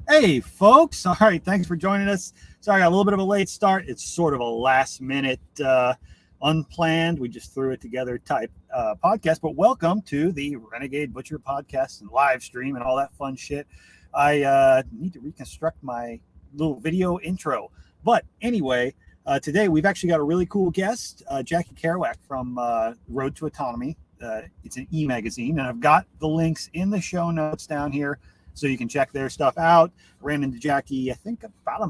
Hey, folks. All right. Thanks for joining us. Sorry, a little bit of a late start. It's sort of a last minute, unplanned. We just threw it together type podcast. But welcome to the Renegade Butcher podcast and live stream and all that fun shit. I need to reconstruct my little video intro. But anyway, today we've actually got a really cool guest, Jackie Kerouac from Road to Autonomy. It's an e-magazine, and I've got the links in the show notes down here so you can check their stuff out. Ran into Jackie, I think, about a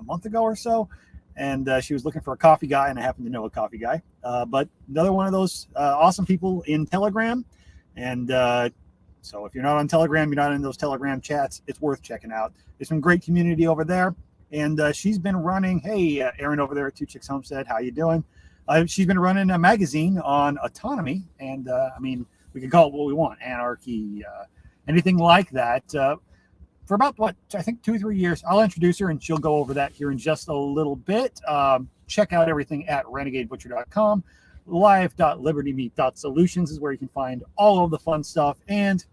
month ago or so, and she was looking for a coffee guy, and I happen to know a coffee guy. But another one of those awesome people in Telegram, and so if you're not on Telegram, you're not in those Telegram chats, it's worth checking out. There's some great community over there, and she's been running. Hey, Erin over there at Two Chicks Homestead, how you doing? She's been running a magazine on autonomy, and I mean, we can call it what we want, anarchy, anything like that, for about, I think 2 or 3 years. I'll introduce her, and she'll go over that here in just a little bit. Check out everything at renegadebutcher.com. live.libertymeat.solutions is where you can find all of the fun stuff, and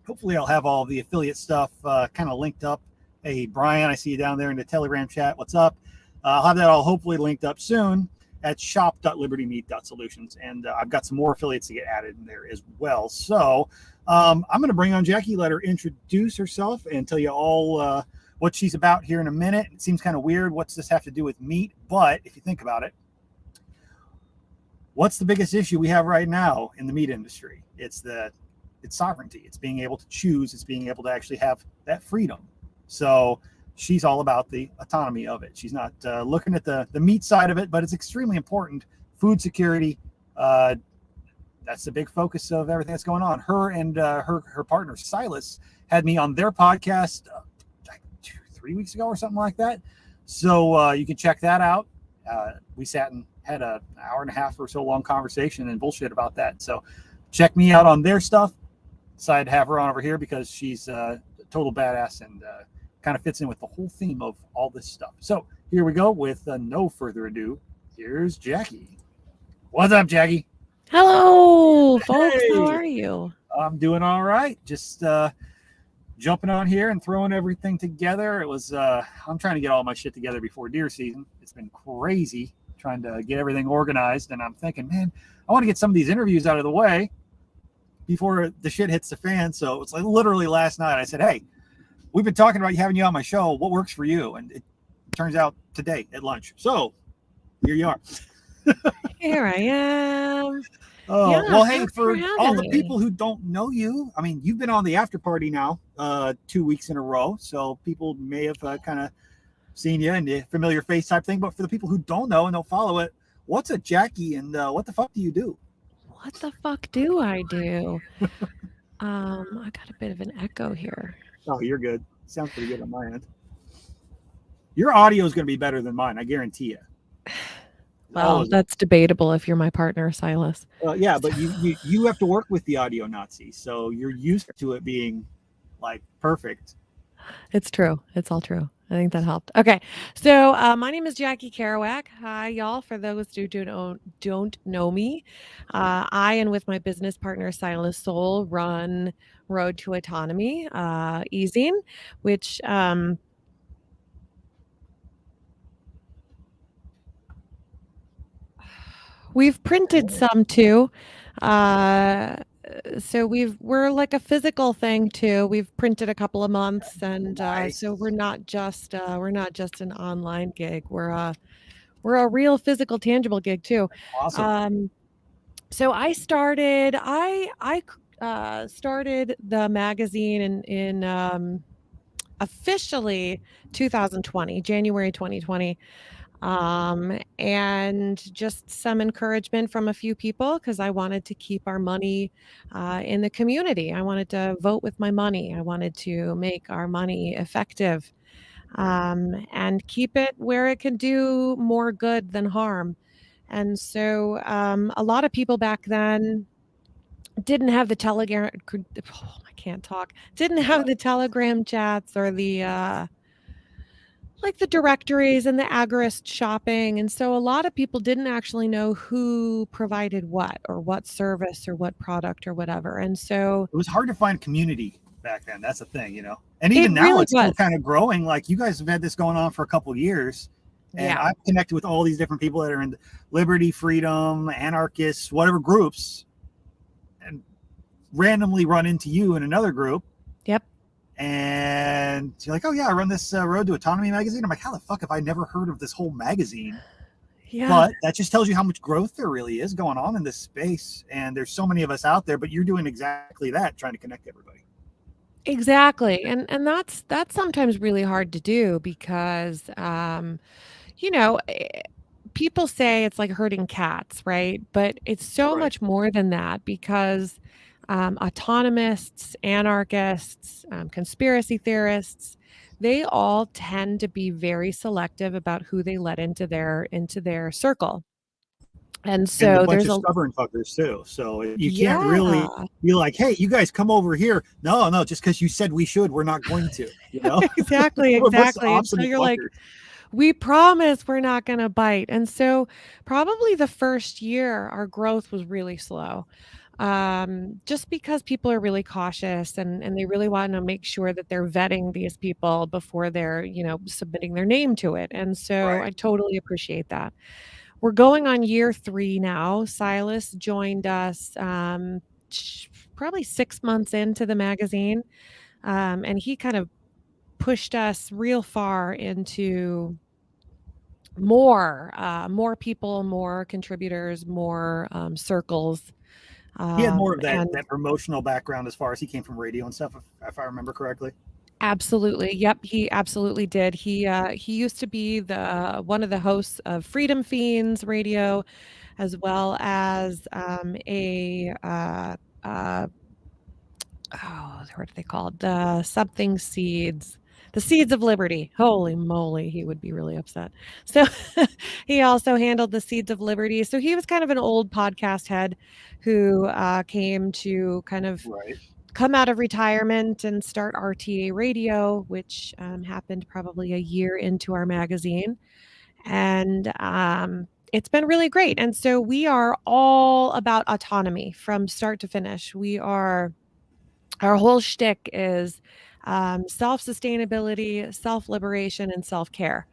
hopefully I'll have all the affiliate stuff kind of linked up. Hey, Brian, I see you down there in the Telegram chat. What's up? I'll have that all hopefully linked up soon at shop.libertymeat.solutions. And I've got some more affiliates to get added in there as well. So I'm going to bring on Jackie, let her introduce herself and tell you all what she's about here in a minute. It seems kind of weird. What's this have to do with meat? But if you think about it, what's the biggest issue we have right now in the meat industry? It's sovereignty. It's being able to choose. It's being able to actually have that freedom. So she's all about the autonomy of it. She's not looking at the meat side of it, but it's extremely important. Food security, that's the big focus of everything that's going on. Her and her partner, Silas, had me on their podcast 3 weeks ago or something like that. So you can check that out. We sat and had an hour and a half or so long conversation and bullshit about that. So check me out on their stuff. Decided to have her on over here because she's a total badass and kind of fits in with the whole theme of all this stuff. So here we go with no further ado. Here's Jackie. What's up, Jackie? Hello, folks. Hey. How are you? I'm doing all right. Just jumping on here and throwing everything together. It was I'm trying to get all my shit together before deer season. It's been crazy trying to get everything organized, and I'm thinking, man, I want to get some of these interviews out of the way before the shit hits the fan. So it's like literally last night I said, hey, we've been talking about having you on my show. What works for you? And it turns out today at lunch. So here you are. Here I am. Oh, Yeah, well, hey, thanks for for all the having me. people who don't know you, I mean, you've been on the after party now 2 weeks in a row. So people may have kind of seen you and a familiar face type thing. But for the people who don't know and don't follow it, what's a Jackie and what the fuck do you do? What the fuck do I do? I got a bit of an echo here. Oh, you're good. Sounds pretty good on my end. Your audio is going to be better than mine, I guarantee you. Well, that's debatable if you're my partner, Silas. Yeah, but you have to work with the audio Nazi, so you're used to it being like perfect. It's true. It's all true. I think that helped. Okay, so my name is Jackie Kerouac. Hi, y'all. For those who don't know me, I and with my business partner Silas Soul run Road to Autonomy, eZine, which we've printed some too. So we're like a physical thing too. We've printed a couple of months, and Nice. so we're not just an online gig. We're a real physical, tangible gig too. Awesome. So I started started the magazine in officially 2020, January 2020. And just some encouragement from a few people because I wanted to keep our money in the community. I wanted to vote with my money. I wanted to make our money effective and keep it where it can do more good than harm. And so a lot of people back then didn't have the Telegram. I can't talk. Didn't have the Telegram chats or the like the directories and the agorist shopping. And so a lot of people didn't actually know who provided what or what service or what product or whatever. And so it was hard to find community back then. That's the thing, you know. And It even now, really it's still was. kind of growing. Like you guys have had this going on for a couple of years, and Yeah. I've connected with all these different people that are in liberty, freedom, anarchists, whatever groups, and randomly run into you in another group. Yep. And you're like, oh yeah, I run this Road to Autonomy magazine. I'm like, how the fuck have I never heard of this whole magazine? Yeah. But that just tells you how much growth there really is going on in this space. And there's so many of us out there, but you're doing exactly that, trying to connect everybody. Exactly. And that's sometimes really hard to do because you know, people say it's like herding cats, right? But it's so Right. much more than that because autonomists, anarchists, conspiracy theorists, they all tend to be very selective about who they let into their circle. And And a so bunch there's of a stubborn fuckers too. So you can't really yeah, be like, hey, you guys come over here. No, just because you said we should, we're not going to, you know? exactly, We're a bunch of exactly. And so obstinate you're like, fuckers. we promise we're not going to bite. And so probably the first year our growth was really slow. Just because people are really cautious and they really want to make sure that they're vetting these people before they're, submitting their name to it. And so Right. I totally appreciate that. We're going on year 3 now. Silas joined us probably 6 months into the magazine. And he kind of pushed us real far into more people, more contributors, more circles. He had more of that And that promotional background as far as he came from radio and stuff, if I remember correctly. absolutely, yep, he absolutely did. He used to be the one of the hosts of Freedom Fiends Radio, as well as a oh, what are they called? The something seeds. The Seeds of Liberty. Holy moly, he would be really upset. So he also handled the Seeds of Liberty. So he was kind of an old podcast head who came to kind of Right. come out of retirement and start RtA Radio, which happened probably a year into our magazine. And it's been really great. And so we are all about autonomy from start to finish. Our whole shtick is self-sustainability, self-liberation, and self-care,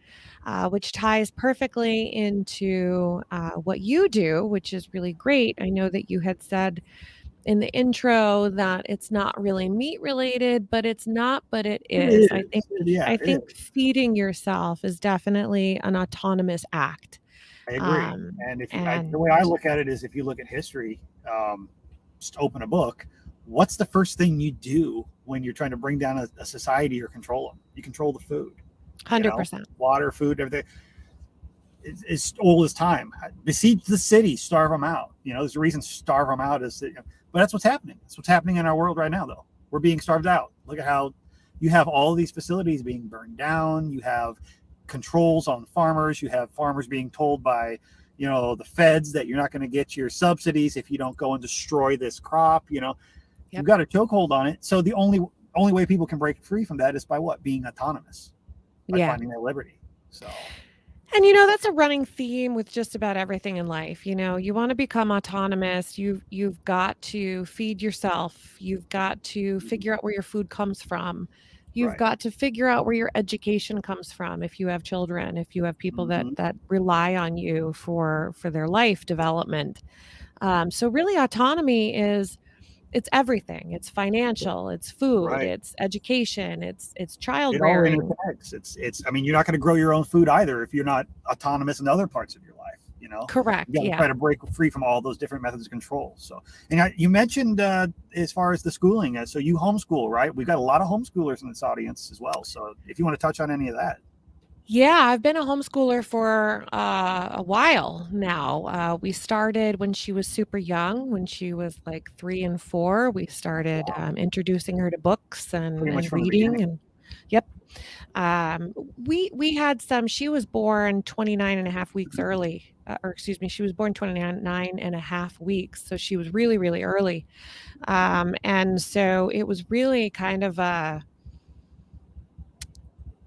which ties perfectly into what you do, which is really great. I know that you had said in the intro that it's not really meat related, but it's not, but it is. It is. I Yeah, it think is. feeding yourself is definitely an autonomous act. I agree. And the way I And look at it is, if you look at history, just open a book. What's the first thing you do when you're trying to bring down a society or control them? You control the food, 100%. water, food, everything. It's old as time. Besiege the city, starve them out. There's a reason starve them out is that, but that's what's happening. That's what's happening in our world right now, though. We're being starved out. Look at how you have all these facilities being burned down. You have controls on farmers. You have farmers being told by, the feds that you're not going to get your subsidies if you don't go and destroy this crop. You've got a chokehold on it. So the only way people can break free from that is by what? Being autonomous, by Yeah. finding their liberty. So. And that's a running theme with just about everything in life. You want to become autonomous. You've got to feed yourself. You've got to figure out where your food comes from. You've Right. got to figure out where your education comes from if you have children, if you have people that rely on you for their life development. So really autonomy it's everything. It's financial, it's food, Right. it's education, it's child It all rearing. interconnects. I mean, you're not going to grow your own food either if you're not autonomous in other parts of your life. Correct. You got to Yeah. try to break free from all those different methods of control. So, and you mentioned as far as the schooling, so you homeschool, right? We've got a lot of homeschoolers in this audience as well. So, if you want to touch on any of that. Yeah, I've been a homeschooler for a while now. We started when she was super young, when she was like 3 and 4. We started introducing her to books Pretty much and from the reading, beginning. and yep. We had some. She was born 29 and a half weeks early, or excuse me, she was born 29 and a half weeks, so she was really, really early. And so it was really kind of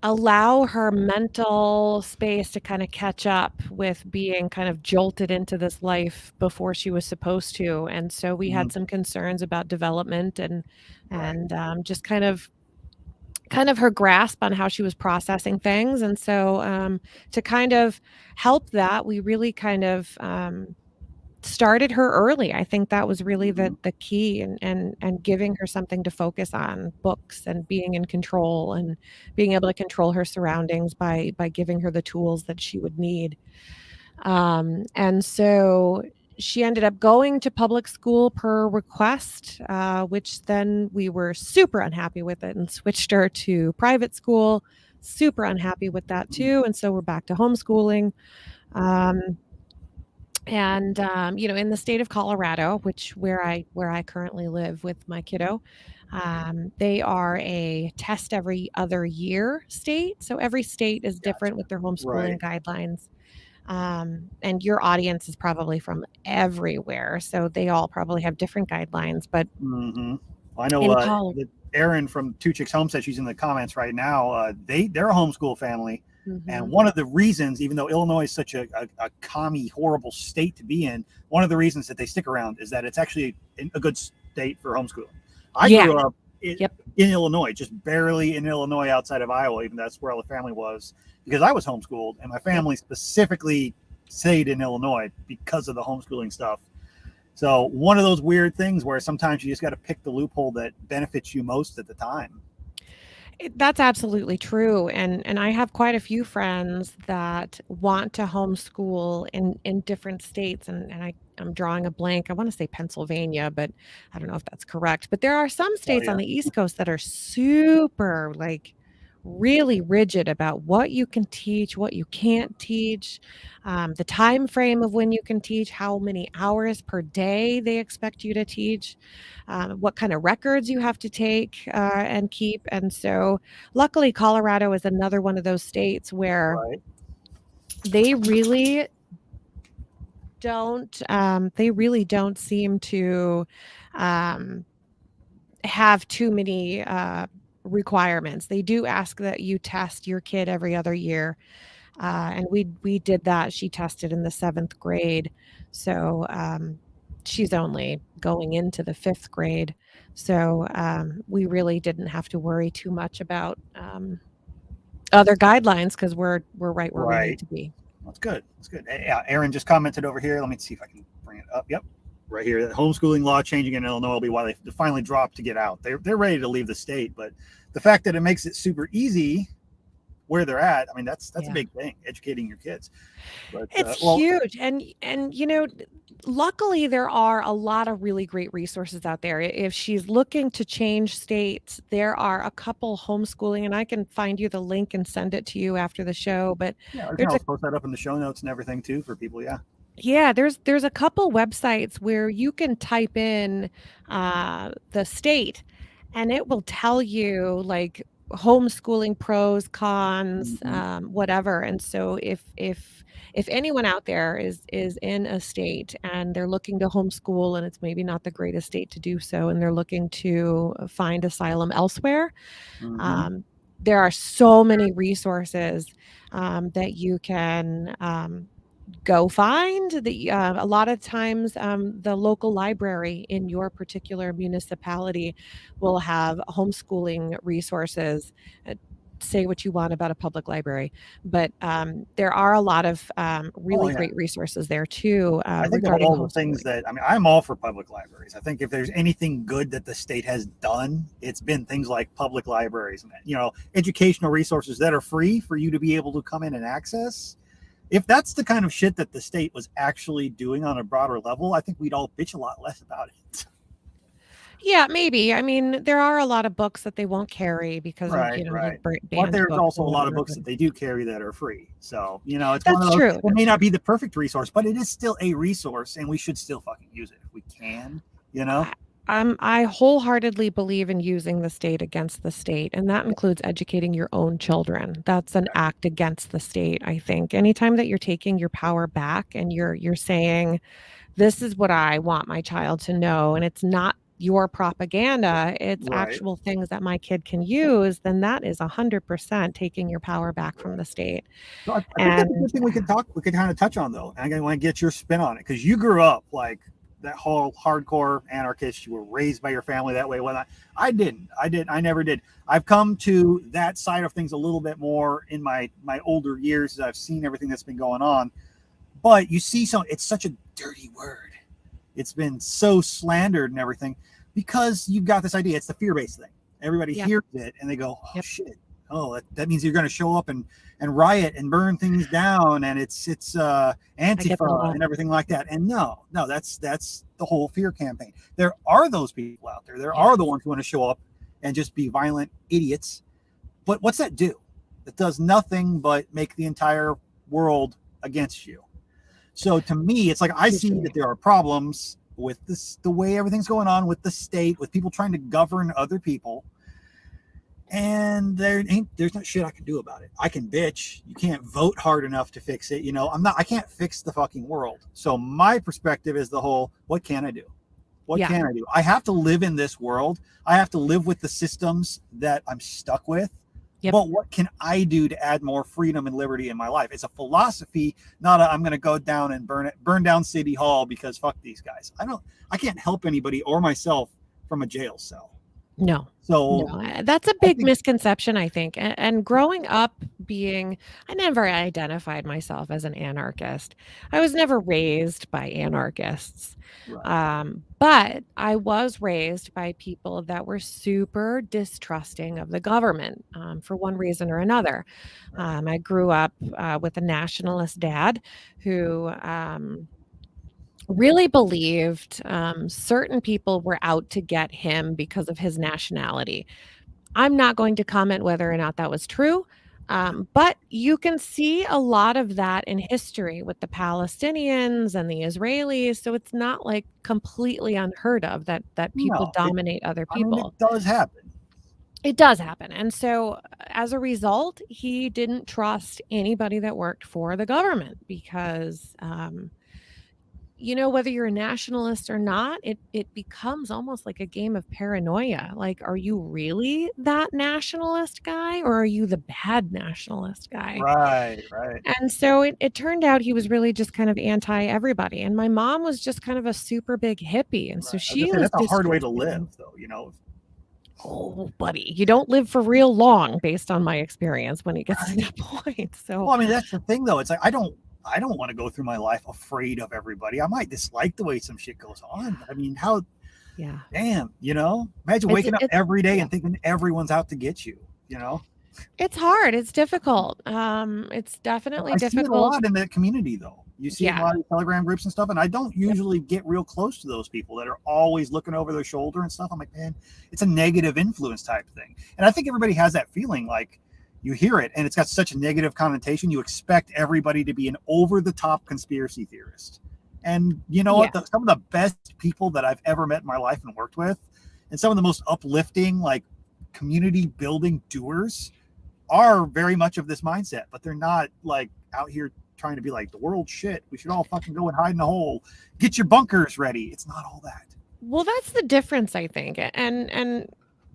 allow her mental space to kind of catch up with being kind of jolted into this life before she was supposed to. And so we Mhm. had some concerns about development Right. and just kind of her grasp on how she was processing things. And so to kind of help that, we really kind of started her early. I think that was really Mhm. the key, and giving her something to focus on, books and being in control and being able to control her surroundings by giving her the tools that she would need. And so she ended up going to public school per request, which then we were super unhappy with it and switched her to private school. Super unhappy with that Mhm. too. And so we're back to homeschooling. Um, and in the state of Colorado, which where I currently live with my kiddo, they are a test every other year state. So every state is Gotcha. different with their homeschooling Right. guidelines. And your audience is probably from everywhere, so they all probably have different guidelines. But Hmm. I know in Colorado, that Erin from Two Chicks Homestead, she's in the comments right now. They're a homeschool family, and one of the reasons, even though Illinois is such a commie, horrible state to be in, one of the reasons that they stick around is that it's actually a good state for homeschooling. I yeah, grew up yep, in Illinois, just barely in Illinois, outside of Iowa. Even that's where all the family was, because I was homeschooled, and my yep. family specifically stayed in Illinois because of the homeschooling stuff. So one of those weird things where sometimes you just got to pick the loophole that benefits you most at the time. That's absolutely true, and I have quite a few friends that want to homeschool in different states, and I'm drawing a blank. I wanna say Pennsylvania, but I don't know if that's correct. But there are some Oh states on yeah, the East Coast that are super, like, really rigid about what you can teach, what you can't teach, the time frame of when you can teach, how many hours per day they expect you to teach, what kind of records you have to take, and keep. And so, luckily, Colorado is another one of those states where right. they really don't seem to um, have too many requirements. They do ask that you test your kid every other year, and we did that. She tested in the 7th grade, so she's only going into the 5th grade. So we really didn't have to worry too much about other guidelines because we're right where we need Right. to be. That's good. That's good. Yeah, Aaron just commented over here. Let me see if I can bring it up. Yep, right here. The homeschooling law changing in Illinois will be why they finally dropped to get out. They're ready to leave the state, but the fact that it makes it super easy where they're at, I mean, that's a Yeah. big thing. Educating your kids. But It's well, huge, and luckily, there are a lot of really great resources out there. If she's looking to change states, there are a couple homeschooling, and I can find you the link and send it to you after the show, but yeah, we can there's a always post that up in the show notes and everything too for people. Yeah. yeah, there's a couple websites where you can type in, the state, and it will tell you, like, homeschooling pros, cons, Hmm. whatever. And so if anyone out there is in a state and they're looking to homeschool and it's maybe not the greatest state to do so, and they're looking to find asylum elsewhere, Hmm. um, there are so many resources, that you can, go find. A lot of times, the local library in your particular municipality will have homeschooling resources. Uh, Say what you want about a public library, but there are a lot of Oh really yeah. great resources there too, I think of regarding all the things homeschooling. that, I mean, I'm all for public libraries. I think if there's anything good that the state has done, it's been things like public libraries and, educational resources that are free for you to be able to come in and access. If that's the kind of shit that the state was actually doing on a broader level, I think we'd all bitch a lot less about it. Yeah, maybe. I mean, there are a lot of books that they won't carry because of Right, the right. But banned there's books also or a lot of whatever. books But that they do carry that are free. So, it's one of that's those, true. it may not be the perfect resource, but it is still a resource and we should still fucking use it if we can, you know? I I wholeheartedly believe in using the state against the state, and that includes educating your own children. That's an act against the state, I think. Anytime that you're taking your power back and you're saying, "This is what I want my child to know," and it's not your propaganda, it's Right. actual things that my kid can use, then that is 100% taking your power back from the state. So I think that's a And good thing we could kind of touch on though. And I want to get your spin on it because you grew up like that whole hardcore anarchist. You were raised by your family that way. Well, I didn't. I never did. I've come to that side of things a little bit more in my older years as I've seen everything that's been going on. But you see, it's such a dirty word. It's been so slandered and everything because you've got this idea. It's the fear-based thing. Everybody hears it and they go, "Oh shit! Oh, that means you're going to show up and riot and burn things down, and it's Antifa and everything like that." And no, that's the whole fear campaign. There are those people out there. There are the ones who want to show up and just be violent idiots. But what's that do? It does nothing but make the entire world against you. So to me, it's like I see that there are problems with this, the way everything's going on with the state, with people trying to govern other people. And there's not shit I can do about it. I can bitch. You can't vote hard enough to fix it. I can't fix the fucking world. So my perspective is the whole, what can I do? What can I do? I have to live in this world. I have to live with the systems that I'm stuck with. But what can I do to add more freedom and liberty in my life? It's a philosophy, not I'm going to go down and burn down City Hall because fuck these guys. I can't help anybody or myself from a jail cell. No. So that's a big misconception, I think. And growing up I never identified myself as an anarchist. I was never raised by anarchists. Right. But I was raised by people that were super distrusting of the government for one reason or another. I grew up with a nationalist dad who really believed certain people were out to get him because of his nationality. I'm not going to comment whether or not that was true, but you can see a lot of that in history with the Palestinians and the Israelis. So it's not like completely unheard of that people dominate other people. It does happen. It does happen. And so as a result, he didn't trust anybody that worked for the government because whether you're a nationalist or not, it becomes almost like a game of paranoia. Like, are you really that nationalist guy or are you the bad nationalist guy? Right. And so it turned out he was really just kind of anti everybody. And my mom was just kind of a super big hippie. And so she was that's a hard way to live, though, Oh, buddy, you don't live for real long based on my experience when it gets to that point. So, well, I mean, that's the thing, though. It's like, I don't want to go through my life afraid of everybody. I might dislike the way some shit goes on. I mean, damn, imagine waking up every day and thinking everyone's out to get you, It's hard. It's difficult. It's definitely difficult. I see it a lot in that community, though. You see a lot of Telegram groups and stuff, and I don't usually get real close to those people that are always looking over their shoulder and stuff. I'm like, man, it's a negative influence type thing. And I think everybody has that feeling, like, you hear it and it's got such a negative connotation. You expect everybody to be an over-the-top conspiracy theorist. And you know what? Some of the best people that I've ever met in my life and worked with, and some of the most uplifting, like, community building doers are very much of this mindset, but they're not like out here trying to be like, the world's shit, we should all fucking go and hide in a hole, get your bunkers ready. It's not all that. Well, that's the difference, I think. And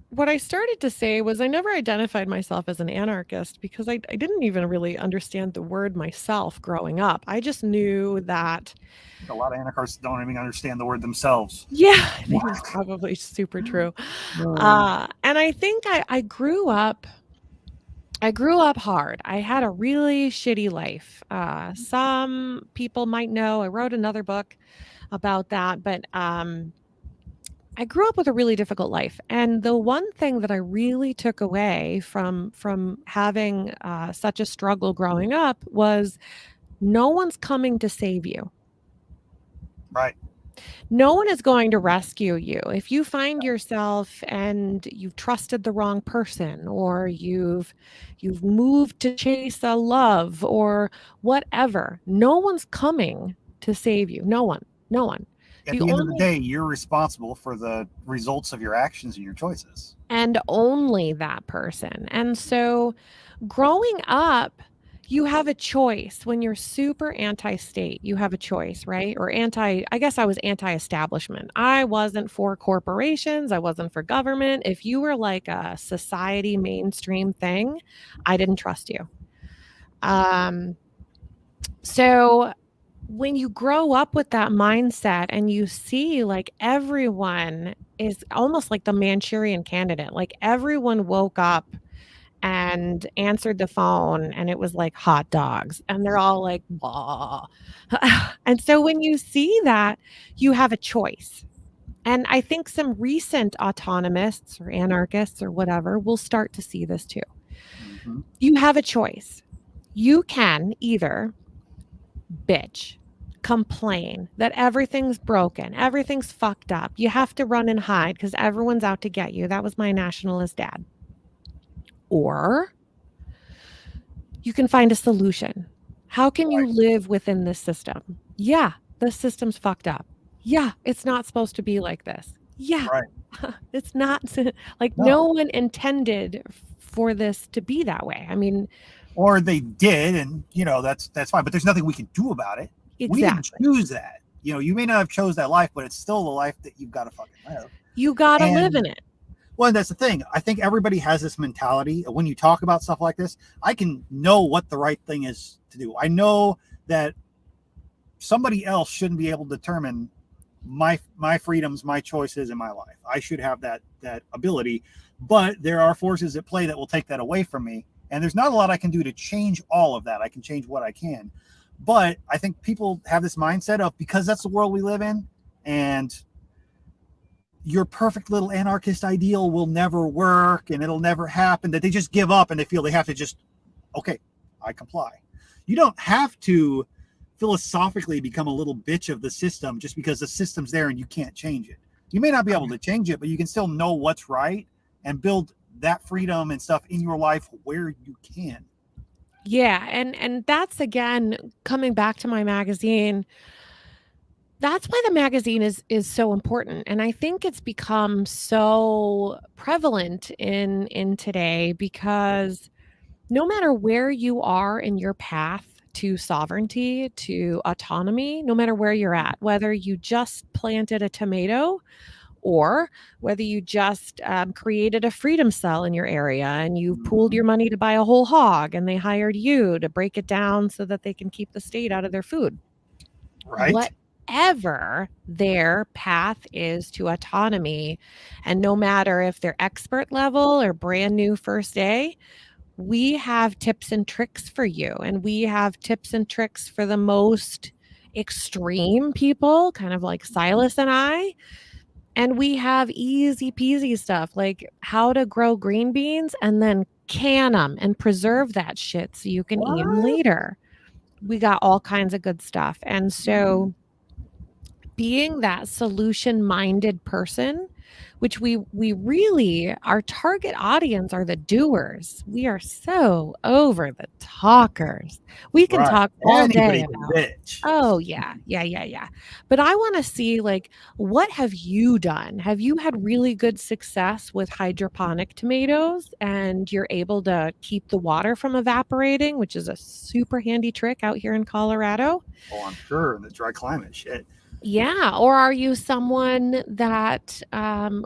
what I started to say was I never identified myself as an anarchist because I didn't even really understand the word myself growing up. I just knew that a lot of anarchists don't even understand the word themselves. Yeah, I think it's probably super true. And I think I grew up hard. I had a really shitty life. Some people might know I wrote another book about that, but I grew up with a really difficult life. And the one thing that I really took away from having such a struggle growing up was no one's coming to save you. Right. No one is going to rescue you. If you find yourself and you've trusted the wrong person, or you've moved to chase a love or whatever, no one's coming to save you. No one. At the end of the day, you're responsible for the results of your actions and your choices. And only that person. And so growing up, You have a choice when you're super anti-state. You have a choice, right? Or I guess I was anti-establishment. I wasn't for corporations. I wasn't for government. If you were like a society mainstream thing, I didn't trust you. So when you grow up with that mindset and you see like everyone is almost like the Manchurian Candidate, like everyone woke up and answered the phone and it was like hot dogs and they're all like, bah. And so when you see that, you have a choice. And I think some recent autonomists or anarchists or whatever will start to see this too. Mm-hmm. You have a choice. You can either bitch, complain that everything's broken, everything's fucked up. You have to run and hide because everyone's out to get you. That was my nationalist dad. Or you can find a solution. How can you live within this system? Yeah, the system's fucked up. Yeah, it's not supposed to be like this. Yeah, it's not like no one intended for this to be that way. I mean, or they did, and that's fine, but there's nothing we can do about it. Exactly. We didn't choose that. You may not have chose that life, but it's still the life that you've got to fucking live. You got to live in it. Well, that's the thing. I think everybody has this mentality. When you talk about stuff like this, I can know what the right thing is to do. I know that somebody else shouldn't be able to determine my freedoms, my choices in my life. I should have that ability, but there are forces at play that will take that away from me. And there's not a lot I can do to change all of that. I can change what I can. But I think people have this mindset of, because that's the world we live in, and your perfect little anarchist ideal will never work and it'll never happen, that they just give up and they feel they have to just, okay, I comply. You don't have to philosophically become a little bitch of the system just because the system's there and you can't change it. You may not be able to change it, but you can still know what's right and build that freedom and stuff in your life where you can. Yeah. And that's, again, coming back to my magazine. That's why the magazine is so important. And I think it's become so prevalent in today, because no matter where you are in your path to sovereignty, to autonomy, no matter where you're at, whether you just planted a tomato or whether you just created a freedom cell in your area and you pooled your money to buy a whole hog and they hired you to break it down so that they can keep the state out of their food. Right. Whatever their path is to autonomy, and no matter if they're expert level or brand new first day, we have tips and tricks for you. And we have tips and tricks for the most extreme people, kind of like Silas and I. And we have easy peasy stuff like how to grow green beans and then can them and preserve that shit so you can eat them later. We got all kinds of good stuff. And so being that solution-minded person, which we really, our target audience are the doers. We are so over the talkers. We can talk all day about it. Oh, yeah. But I want to see, like, what have you done? Have you had really good success with hydroponic tomatoes and you're able to keep the water from evaporating, which is a super handy trick out here in Colorado? Oh, I'm sure. In the dry climate, shit. Yeah. Or are you someone that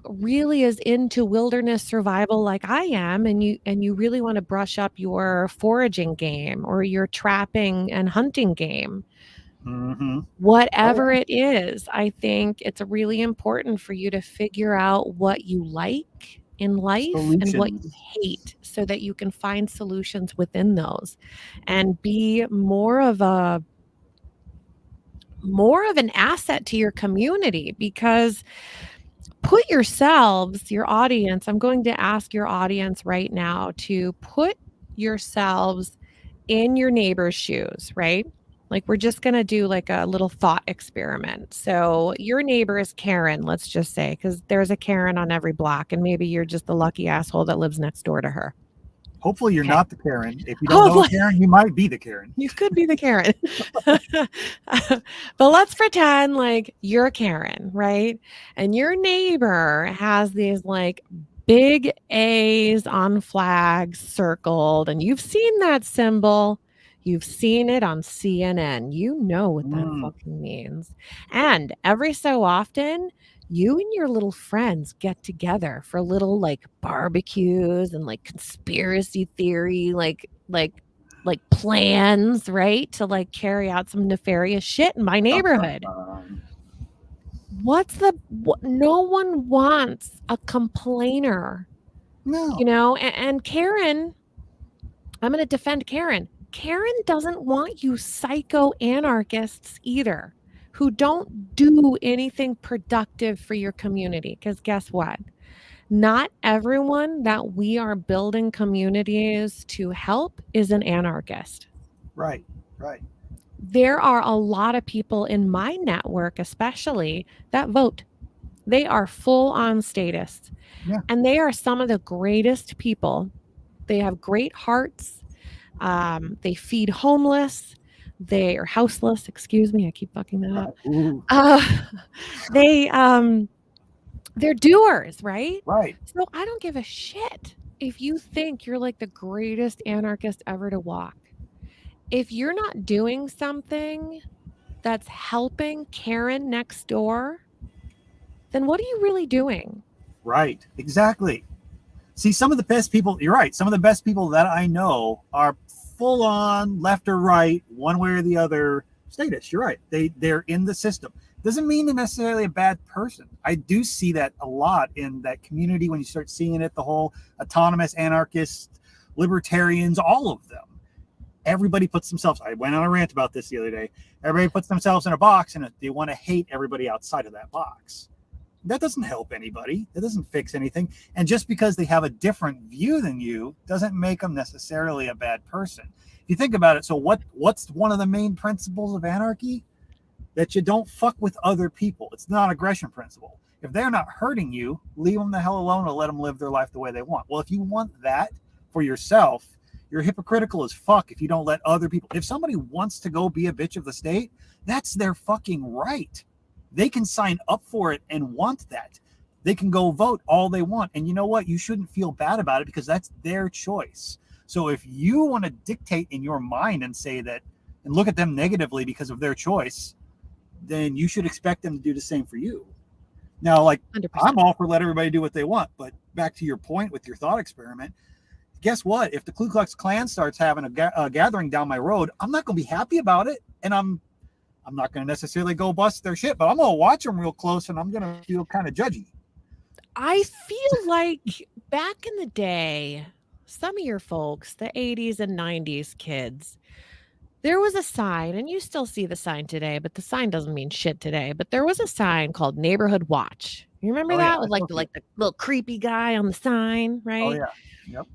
really is into wilderness survival like I am, and you really want to brush up your foraging game or your trapping and hunting game? Mm-hmm. Whatever it is, I think it's really important for you to figure out what you like in life and what you hate so that you can find solutions within those and be more of an asset to your community. Because put yourselves, your audience, I'm going to ask your audience right now to put yourselves in your neighbor's shoes, right? Like, we're just going to do like a little thought experiment. So your neighbor is Karen, let's just say, because there's a Karen on every block, and maybe you're just the lucky asshole that lives next door to her. Hopefully you're not the Karen. If you don't know Karen, you might be the Karen. You could be the Karen. But let's pretend like you're a Karen, right? And your neighbor has these like big A's on flags circled, and you've seen that symbol. You've seen it on CNN. You know what that fucking means. And every so often, you and your little friends get together for little like barbecues and like conspiracy theory, like plans, right? To like carry out some nefarious shit in my neighborhood. No one wants a complainer. No. You know, and Karen, I'm going to defend Karen. Karen doesn't want you psycho anarchists either, who don't do anything productive for your community. Because guess what? Not everyone that we are building communities to help is an anarchist. Right. There are a lot of people in my network, especially, that vote. They are full on statists. Yeah. And they are some of the greatest people. They have great hearts. They feed homeless. They are houseless. Excuse me, I keep fucking that up. They're doers, right? Right. So I don't give a shit if you think you're like the greatest anarchist ever to walk. If you're not doing something that's helping Karen next door, then what are you really doing? Right. Exactly. See, some of the best people, you're right, some of the best people that I know are full on left or right, one way or the other statists. You're right. They're in the system. Doesn't mean they're necessarily a bad person. I do see that a lot in that community when you start seeing it, the whole autonomous, anarchist, libertarians, all of them. Everybody puts themselves, I went on a rant about this the other day. Everybody puts themselves in a box and they want to hate everybody outside of that box. That doesn't help anybody. That doesn't fix anything. And just because they have a different view than you doesn't make them necessarily a bad person. If you think about it, so what's one of the main principles of anarchy? That you don't fuck with other people. It's non-aggression principle. If they're not hurting you, leave them the hell alone and let them live their life the way they want. Well, if you want that for yourself, you're hypocritical as fuck if you don't let other people. If somebody wants to go be a bitch of the state, that's their fucking right. They can sign up for it and want that. They can go vote all they want. And you know what? You shouldn't feel bad about it because that's their choice. So if you want to dictate in your mind and say that and look at them negatively because of their choice, then you should expect them to do the same for you. Now, like 100%. I'm all for let everybody do what they want. But back to your point with your thought experiment, guess what? If the Ku Klux Klan starts having a gathering down my road, I'm not going to be happy about it. And I'm not going to necessarily go bust their shit, but I'm going to watch them real close and I'm going to feel kind of judgy. I feel like back in the day, some of your folks, the 80s and 90s kids, there was a sign, and you still see the sign today, but the sign doesn't mean shit today. But there was a sign called Neighborhood Watch. You remember that? Yeah, with like the little creepy guy on the sign, right? Oh, yeah. Yep.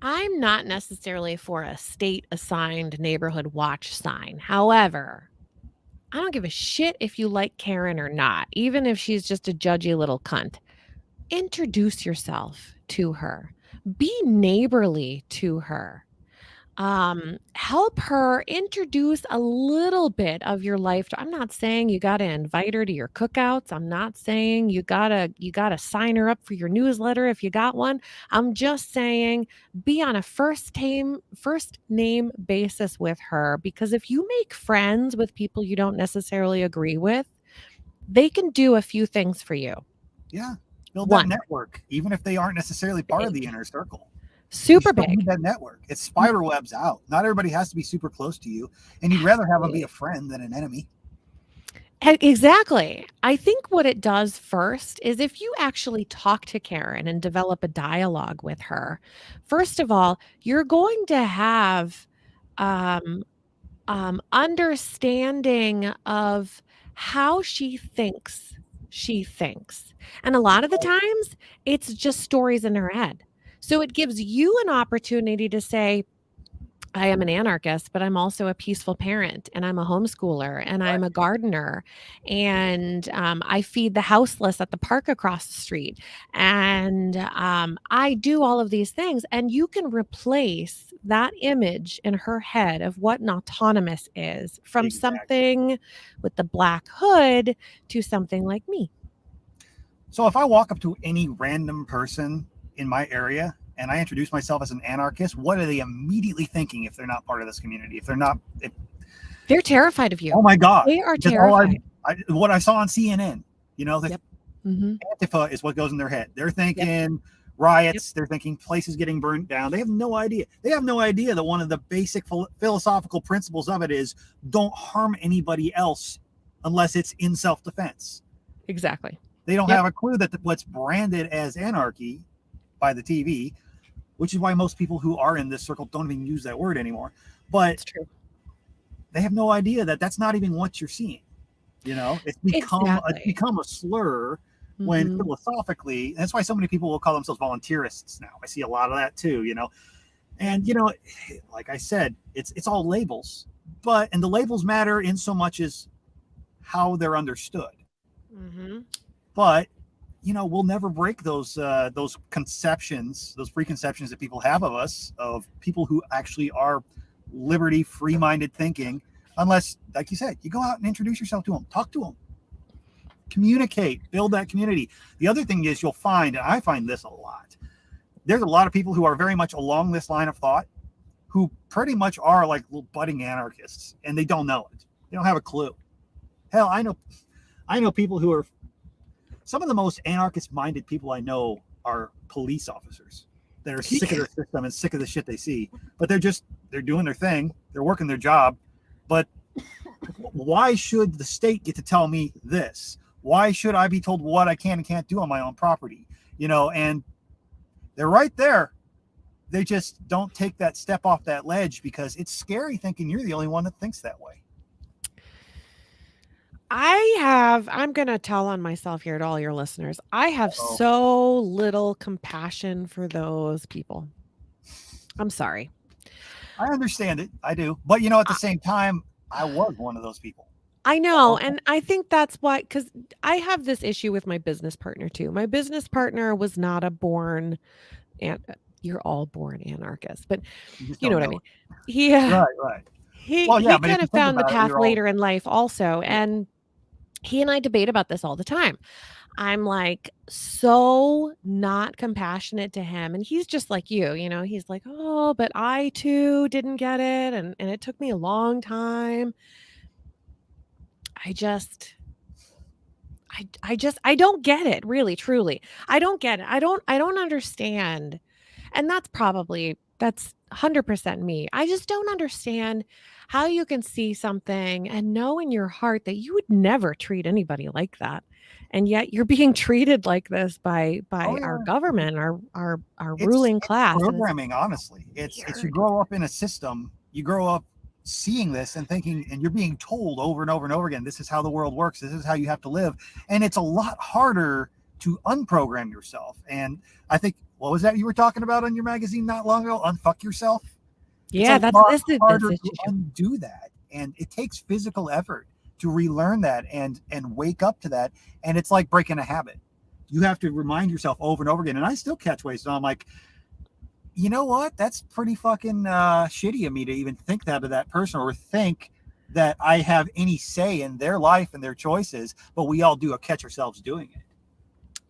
I'm not necessarily for a state-assigned neighborhood watch sign. However, I don't give a shit if you like Karen or not, even if she's just a judgy little cunt. Introduce yourself to her. Be neighborly to her. Help her introduce a little bit of your life. I'm not saying you got to invite her to your cookouts. I'm not saying you got to sign her up for your newsletter if you got one. I'm just saying be on a first name basis with her, because if you make friends with people you don't necessarily agree with, they can do a few things for you. Yeah. Build that network, even if they aren't necessarily part of the inner circle. Super big. That network. It's spider webs out. Not everybody has to be super close to you, and you'd rather have them be a friend than an enemy. Exactly. I think what it does first is if you actually talk to Karen and develop a dialogue with her, first of all, you're going to have understanding of how she thinks. And a lot of the times it's just stories in her head. So it gives you an opportunity to say, I am an anarchist, but I'm also a peaceful parent, and I'm a homeschooler, and I'm a gardener, and I feed the houseless at the park across the street, and I do all of these things. And you can replace that image in her head of what an autonomous is from something with the black hood to something like me. So if I walk up to any random person in my area and I introduce myself as an anarchist, what are they immediately thinking if they're not part of this community? If they're not, they're terrified of you. Oh my God. They are terrified. What I saw on CNN, Yep. Mm-hmm. Antifa is what goes in their head. They're thinking riots. Yep. They're thinking places getting burnt down. They have no idea. They have no idea that one of the basic philosophical principles of it is don't harm anybody else unless it's in self-defense. Exactly. They don't have a clue that what's branded as anarchy by the TV, which is why most people who are in this circle don't even use that word anymore. But it's true. They have no idea that that's not even what you're seeing. It's become a slur when philosophically, that's why so many people will call themselves volunteerists now. I see a lot of that too, and like I said, it's all labels, and the labels matter in so much as how they're understood. Mm-hmm. But we'll never break those conceptions, those preconceptions that people have of us, of people who actually are liberty, free-minded thinking, unless, like you said, you go out and introduce yourself to them, talk to them, communicate, build that community. The other thing is you'll find, and I find this a lot, there's a lot of people who are very much along this line of thought who pretty much are like little budding anarchists, and they don't know it. They don't have a clue. Hell, I know people who are, some of the most anarchist-minded people I know are police officers that are sick of their system and sick of the shit they see. But they're doing their thing. They're working their job. But why should the state get to tell me this? Why should I be told what I can and can't do on my own property? And they're right there. They just don't take that step off that ledge because it's scary thinking you're the only one that thinks that way. I'm going to tell on myself here to all your listeners. I have so little compassion for those people. I'm sorry. I understand it. I do. But, at the same time, I was one of those people. I know. And I think that's why, because I have this issue with my business partner too. My business partner was not a born, you're all born anarchists, but you know what I mean? Right. He kind of found the path later in life also. And he and I debate about this all the time. I'm like so not compassionate to him. And he's just like you, he's like, oh, but I too didn't get it. And it took me a long time. I don't get it, really, truly. I don't get it. I don't understand. And that's 100% me. I just don't understand how you can see something and know in your heart that you would never treat anybody like that. And yet you're being treated like this by our government, our ruling class. Programming, honestly. It's you grow up in a system, you grow up seeing this and thinking, and you're being told over and over and over again, this is how the world works, this is how you have to live. And it's a lot harder to unprogram yourself. And I think, what was that you were talking about on your magazine not long ago? Unfuck yourself. Yeah, that's harder to undo that. And it takes physical effort to relearn that and wake up to that. And it's like breaking a habit. You have to remind yourself over and over again. And I still catch ways. So I'm like, you know what? That's pretty fucking shitty of me to even think that of that person or think that I have any say in their life and their choices. But we all do catch ourselves doing it.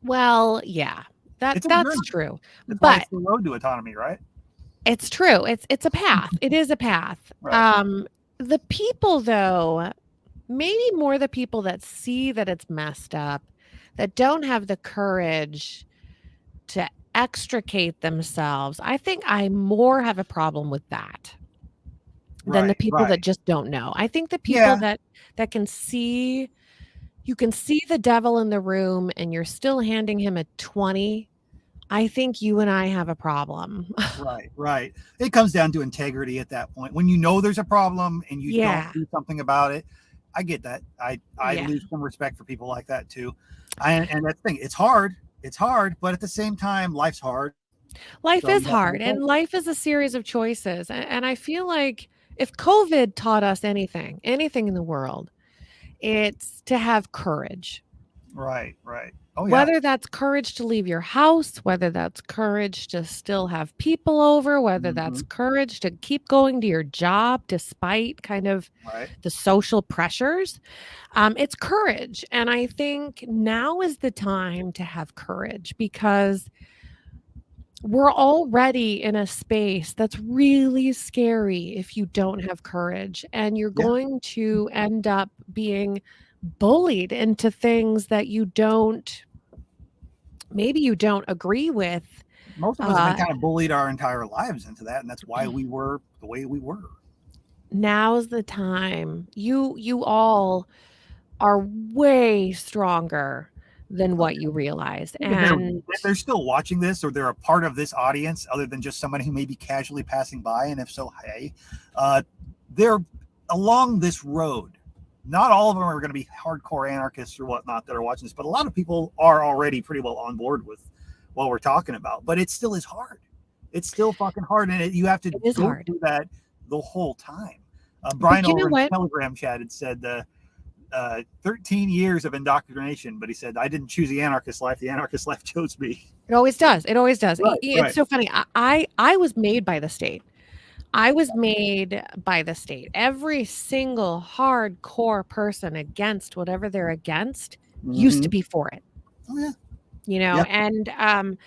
Well, yeah, that's true. But it's the road to autonomy, right? It's true. It's a path. It is a path. Right. The people, though, maybe more the people that see that it's messed up, that don't have the courage to extricate themselves. I think I more have a problem with that than the people that just don't know. I think the people that can see, you can see the devil in the room and you're still handing him a 20. I think you and I have a problem. Right. It comes down to integrity at that point. When you know there's a problem and you don't do something about it, I get that. I lose some respect for people like that too. And that's the thing. It's hard, but at the same time, life's hard. Life is hard, and life is a series of choices. And I feel like if COVID taught us anything in the world, it's to have courage. Right. Oh, yeah. Whether that's courage to leave your house, whether that's courage to still have people over, whether that's courage to keep going to your job despite kind of the social pressures, it's courage. And I think now is the time to have courage because we're already in a space that's really scary if you don't have courage, and you're Yeah. going to end up being bullied into things that maybe you don't agree with. Most of us have been Uh, kind of bullied our entire lives into that, and that's why we were the way we were. Now's the time. You all are way stronger than Oh, what you realize. if And they're still watching this, or they're a part of this audience, other than just somebody who may be casually passing by, and if so, hey, they're along this road. Not all of them are going to be hardcore anarchists or whatnot that are watching this, but a lot of people are already pretty well on board with what we're talking about. But it still is hard. It's still fucking hard, and you have to it is go hard. through that the whole time. Brian But you know over in the what? Telegram chat had said 13 years of indoctrination, but he said, I didn't choose the anarchist life. The anarchist life chose me. It always does. It always does. Right, It's right. so funny. I was made by the state. I was made by the state. Every single hardcore person against whatever they're against used to Mm-hmm. be for it. Oh, yeah. Yeah. And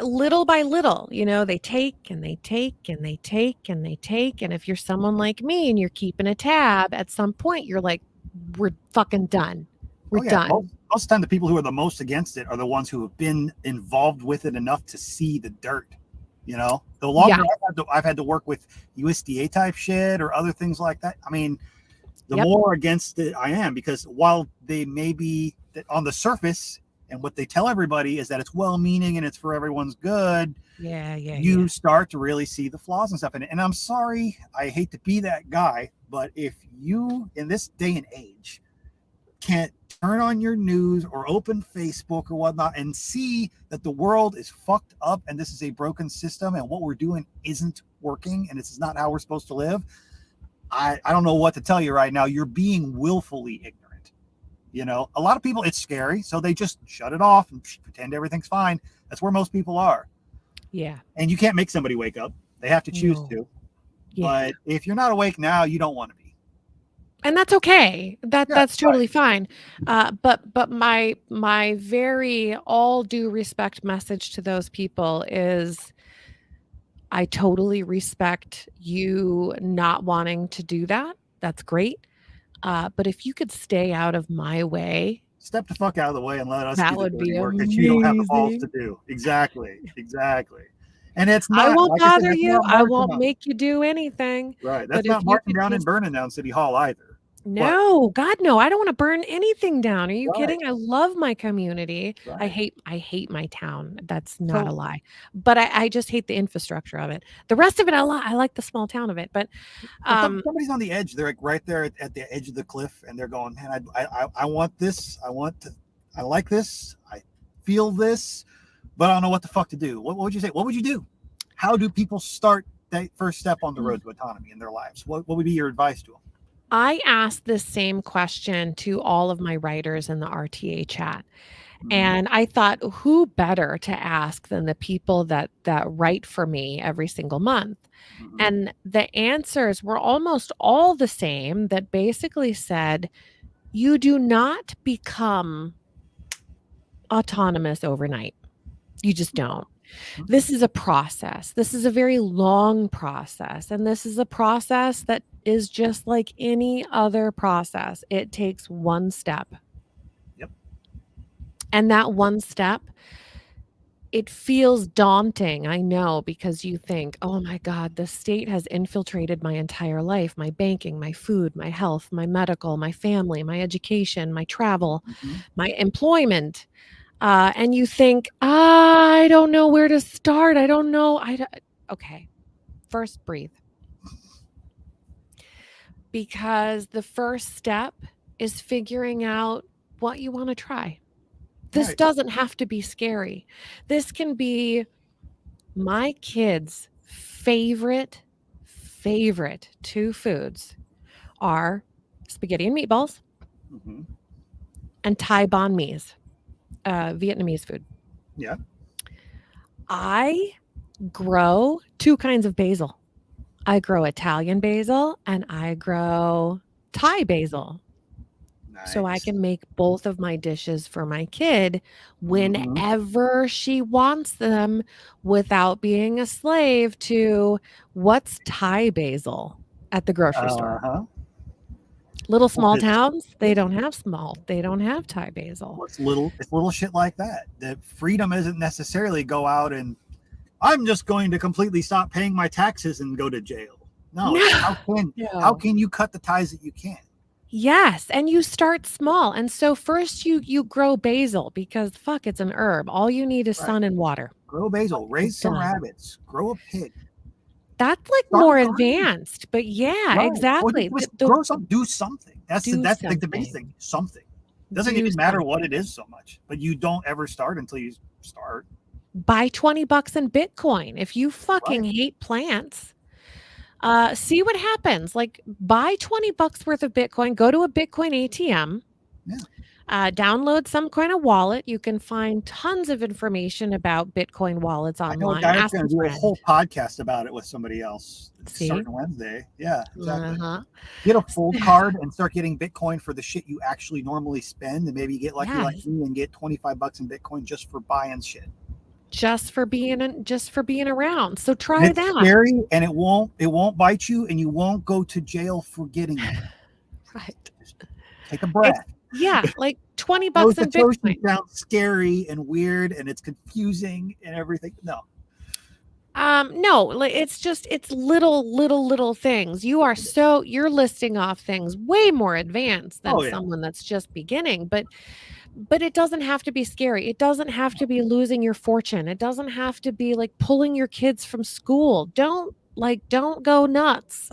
little by little, they take and they take and they take and they take. And if you're someone like me and you're keeping a tab, at some point you're like, we're fucking done. We're Oh, yeah. done. Most of the time, the people who are the most against it are the ones who have been involved with it enough to see the dirt. The longer I've had to work with USDA type shit or other things like that, I mean, the more against it I am, because while they may be on the surface and what they tell everybody is that it's well-meaning and it's for everyone's good, you start to really see the flaws and stuff in it. And I'm sorry, I hate to be that guy, but if you, in this day and age, can't turn on your news or open Facebook or whatnot and see that the world is fucked up and this is a broken system and what we're doing isn't working and this is not how we're supposed to live, I don't know what to tell you right now. You're being willfully ignorant. A lot of people, it's scary, so they just shut it off and pretend everything's fine. That's where most people are. Yeah. And you can't make somebody wake up. They have to choose to. Yeah. But if you're not awake now, you don't want to be. And that's okay. That's totally fine. But my very all due respect message to those people is, I totally respect you not wanting to do that. That's great. But if you could stay out of my way, step the fuck out of the way and let us that do the would dirty be work amazing. that you don't have the balls to do. Exactly. And it's not. I won't like bother I said, you. I won't make you do anything. Right. That's not marching down and burning down City Hall either. No, God, no. I don't want to burn anything down. Are you kidding? I love my community. Right. I hate my town. That's not a lie. But I just hate the infrastructure of it. The rest of it, I like the small town of it. But somebody's on the edge. They're like right there at the edge of the cliff, and they're going, man, I want this. I like this. I feel this, but I don't know what the fuck to do. What would you say? What would you do? How do people start that first step on the road to autonomy in their lives? What would be your advice to them? I asked this same question to all of my writers in the RtA chat. And I thought, who better to ask than the people that write for me every single month? And the answers were almost all the same, that basically said, you do not become autonomous overnight. You just don't. This is a process. This is a very long process. And this is a process that is just like any other process. It takes one step. Yep. And that one step, it feels daunting, I know, because you think, oh my God, the state has infiltrated my entire life, my banking, my food, my health, my medical, my family, my education, my travel, my employment. And you think, I don't know where to start. I don't know. Okay. First, breathe. Because the first step is figuring out what you want to try. This doesn't have to be scary. This can be my kids' favorite two foods are spaghetti and meatballs and Thai banh mi's. Vietnamese food. Yeah. I grow two kinds of basil. I grow Italian basil and I grow Thai basil. so I Nice. can make both of my dishes for my kid Mhm. whenever she wants them without being a slave to what's Thai basil at the grocery store. Uh-huh. Little Well, small 'cause towns, yeah, they don't have Thai basil. well, it's little shit like that. That freedom isn't necessarily go out and I'm just going to completely stop paying my taxes and go to jail. No, it's No. how No. can you cut the ties that you can? Yes, and you start small. And so first you grow basil because fuck, it's an herb. All you need is Right. sun and water. Grow basil, You're raise some done. rabbits, grow a pig, That's like start a more garden. advanced, but yeah, Right. Or exactly. just grow something, do something. Do That's like the biggest something. thing. Something. Doesn't Do even matter what something. it is so much, but you don't ever start until you start. Buy $20 in Bitcoin. If you fucking Right. hate plants, see what happens. Like buy $20 worth of Bitcoin, go to a Bitcoin ATM, Yeah. download some kind of wallet. You can find tons of information about Bitcoin wallets I know a online. guy that's Ask going a to do a friend. whole podcast about it with somebody else See? starting Wednesday. Yeah, exactly. Uh-huh. Get a full card and start getting Bitcoin for the shit you actually normally spend, and maybe you get lucky like Yes. me and get $25 in Bitcoin just for buying shit. Just for being around. So And try it's that. scary, and it won't bite you, and you won't go to jail for getting it. Right. Just take a It's breath. yeah, like Those $20 in Satoshi Bitcoin. sounds scary and weird, and it's confusing and everything. No, No, like it's little things. You're listing off things way more advanced than oh yeah, someone that's just beginning, but it doesn't have to be scary. It doesn't have to be losing your fortune. It doesn't have to be like pulling your kids from school. Don't go nuts.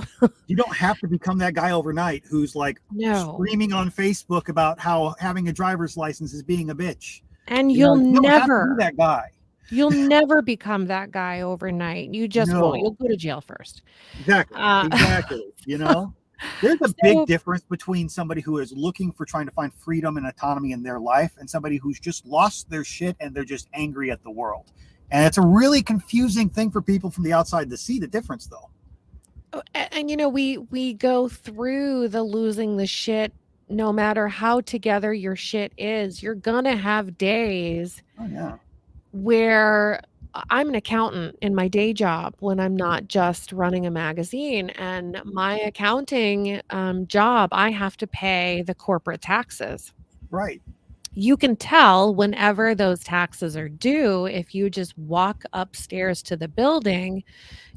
you don't have to become that guy overnight who's like No. screaming on Facebook about how having a driver's license is being a bitch. And You know, you don't have to be that guy. you'll never become that guy overnight. You just won't. You'll No, go to jail first. exactly, Uh, exactly. You know, there's a big so difference between somebody who is looking for trying to find freedom and autonomy in their life and somebody who's just lost their shit and they're just angry at the world. And it's a really confusing thing for people from the outside to see the difference, though. and you know, we go through the losing the shit no matter how together your shit is. You're gonna have days Oh yeah, where I'm an accountant in my day job when I'm not just running a magazine. And my accounting job, I have to pay the corporate taxes. right. You can tell whenever those taxes are due if you just walk upstairs to the building.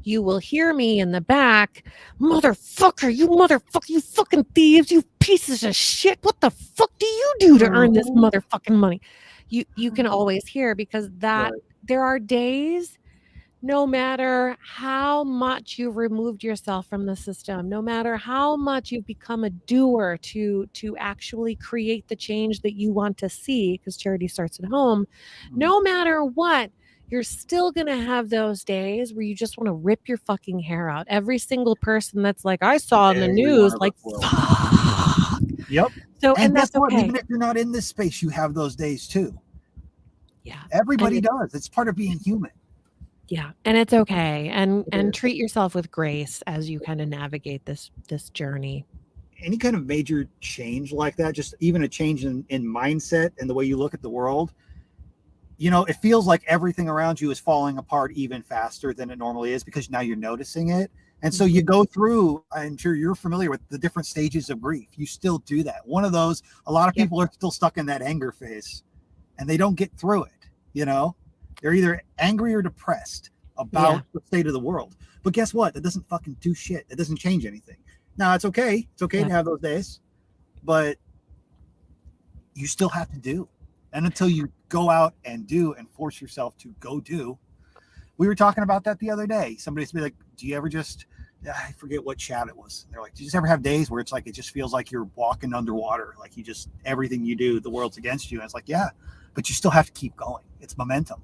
You will hear me in the back, motherfucker, you fucking thieves, you pieces of shit. What the fuck do you do to earn this Mhm. motherfucking money? You can always hear because that Right. there are days, no matter how much you've removed yourself from the system, no matter how much you've become a doer to actually create the change that you want to see, because charity starts at home, Mhm. no matter what, you're still going to have those days where you just want to rip your fucking hair out. Every single person that's like, I saw in the Every one news, of us like, will. fuck. Yep. So, And and guess that's what? okay. Even if you're not in this space, you have those days too. Yeah. And Everybody it, does. It's part of being human. yeah. And it's okay. And It and is. treat yourself with grace as you kind of navigate this journey. Any kind of major change like that, just even a change in mindset and the way you look at the world, you know, it feels like everything around you is falling apart even faster than it normally is because now you're noticing it. And so you Mhm. go through, I'm sure you're familiar with the different stages of grief. You still do that. One of those, a lot of Yep. people are still stuck in that anger phase and they don't get through it. You know, they're either angry or depressed Yeah. about the state of the world. But guess what? That doesn't fucking do shit. That doesn't change anything. Now, it's okay. It's okay Yeah. to have those days, but you still have to do. And until you go out and do and force yourself to go do, we were talking about that the other day. Somebody's be like, do you ever just, I forget what chat it was. They're like, do you just ever have days where it's like, it just feels like you're walking underwater? Like you just, everything you do, the world's against you. And it's like, yeah, but you still have to keep going. It's momentum.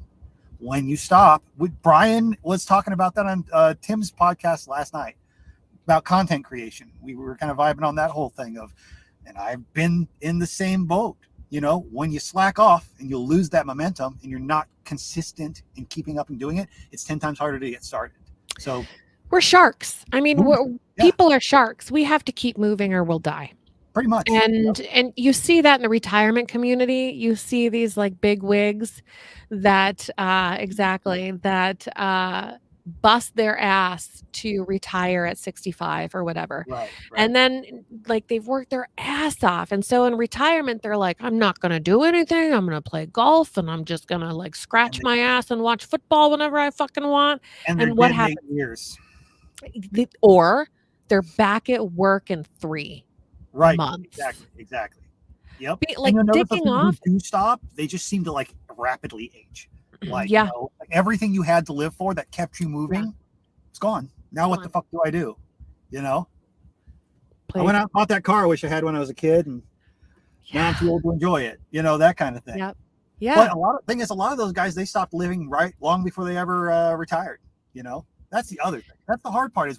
When you stop, Brian was talking about that on Tim's podcast last night about content creation. We were kind of vibing on that whole thing of, and I've been in the same boat. You know, when you slack off and you'll lose that momentum and you're not consistent in keeping up and doing it, it's 10 times harder to get started. So We're sharks. I mean, yeah, people are sharks. We have to keep moving or we'll die. Pretty much. And you see that in the retirement community. You see these like big wigs that exactly that bust their ass to retire at 65 or whatever. Right. And then like they've worked their ass off. And so in retirement, they're like, I'm not gonna do anything. I'm gonna play golf and I'm just gonna like scratch my ass and watch football whenever I fucking want. And they're what dead in 8 happens? years. Or they're back at work in 3 Right. months. Exactly. Yep. Like and notice dicking people off. who do stop, they just seem to like rapidly age. Like, Yeah. like everything you had to live for that kept you moving, it's gone. Now what the fuck do I do? You know? I went out and bought that car I wish I had when I was a kid, and now I'm too old to enjoy it. You know, that kind of thing. Yep. Yeah. But a lot of those guys, they stopped living right long before they ever retired. You know, that's the other thing. That's the hard part.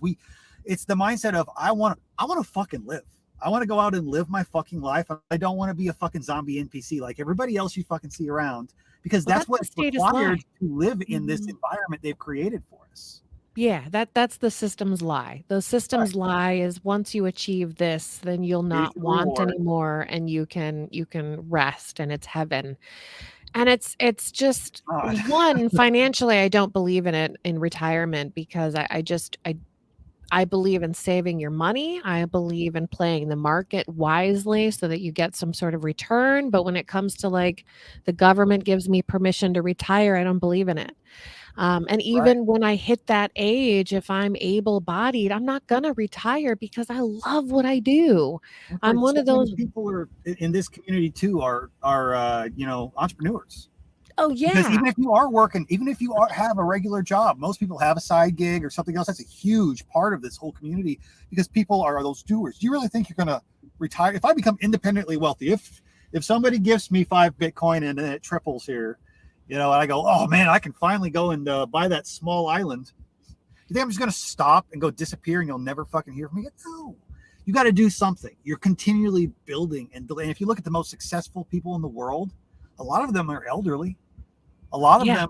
It's the mindset of I want to fucking live. I want to go out and live my fucking life. I don't want to be a fucking zombie NPC like everybody else you fucking see around, because that's what's required to live in this environment they've created for us. Yeah, that's the system's lie. The system's lie is once you achieve this, then you'll not want anymore, and you can rest, and it's heaven. And it's just one, financially, I don't believe in it in retirement, because I believe in saving your money. I believe in playing the market wisely so that you get some sort of return. But when it comes to like the government gives me permission to retire, I don't believe in it. And even when I hit that age, if I'm able-bodied, I'm not gonna retire because I love what I do. I'm one of those people are in this community too are entrepreneurs. Oh yeah. Because even if you are working, even if you have a regular job, most people have a side gig or something else. That's a huge part of this whole community, because people are those doers. Do you really think you're gonna retire? If I become independently wealthy, if somebody gives me 5 Bitcoin and it triples here, and I go, oh man, I can finally go and buy that small island. You think I'm just going to stop and go disappear and you'll never fucking hear from me? No, you got to do something. You're continually building. And if you look at the most successful people in the world, a lot of them are elderly. A lot of them,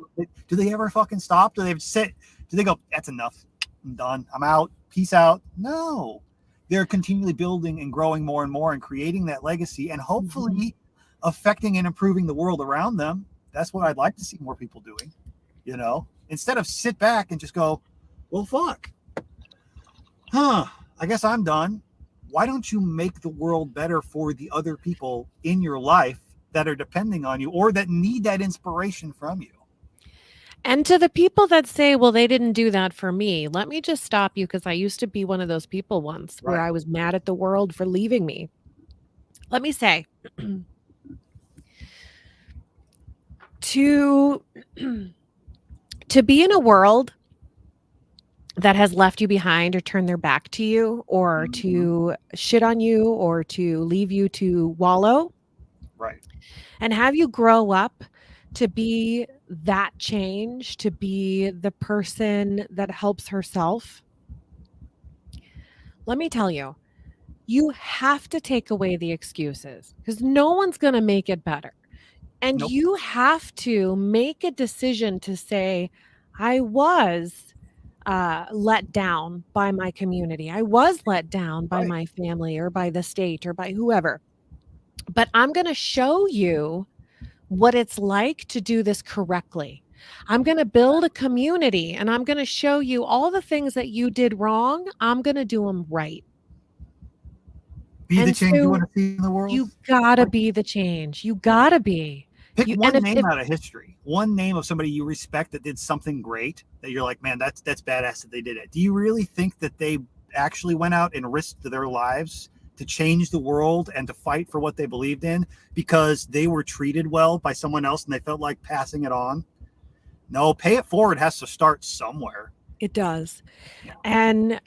do they ever fucking stop? Do they go, that's enough, I'm done, I'm out, peace out? No, they're continually building and growing more and more and creating that legacy and hopefully affecting and improving the world around them. That's what I'd like to see more people doing, instead of sit back and just go, well, fuck. I guess I'm done. Why don't you make the world better for the other people in your life that are depending on you or that need that inspiration from you? And to the people that say, well, they didn't do that for me, let me just stop you, because I used to be one of those people once where I was mad at the world for leaving me. Let me say, to be in a world that has left you behind or turned their back to you or to shit on you or to leave you to wallow, and have you grow up to be that change, to be the person that helps herself, let me tell you, you have to take away the excuses, because no one's going to make it better. And you have to make a decision to say, I was let down by my community. I was let down by my family or by the state or by whoever. But I'm going to show you what it's like to do this correctly. I'm going to build a community, and I'm going to show you all the things that you did wrong. I'm going to do them right. Be the change you want to see in the world. You gotta be the change. You gotta be. Pick one name out of history. One name of somebody you respect that did something great that you're like, man, that's badass that they did it. Do you really think that they actually went out and risked their lives to change the world and to fight for what they believed in because they were treated well by someone else and they felt like passing it on? No, pay it forward has to start somewhere. It does. Yeah. And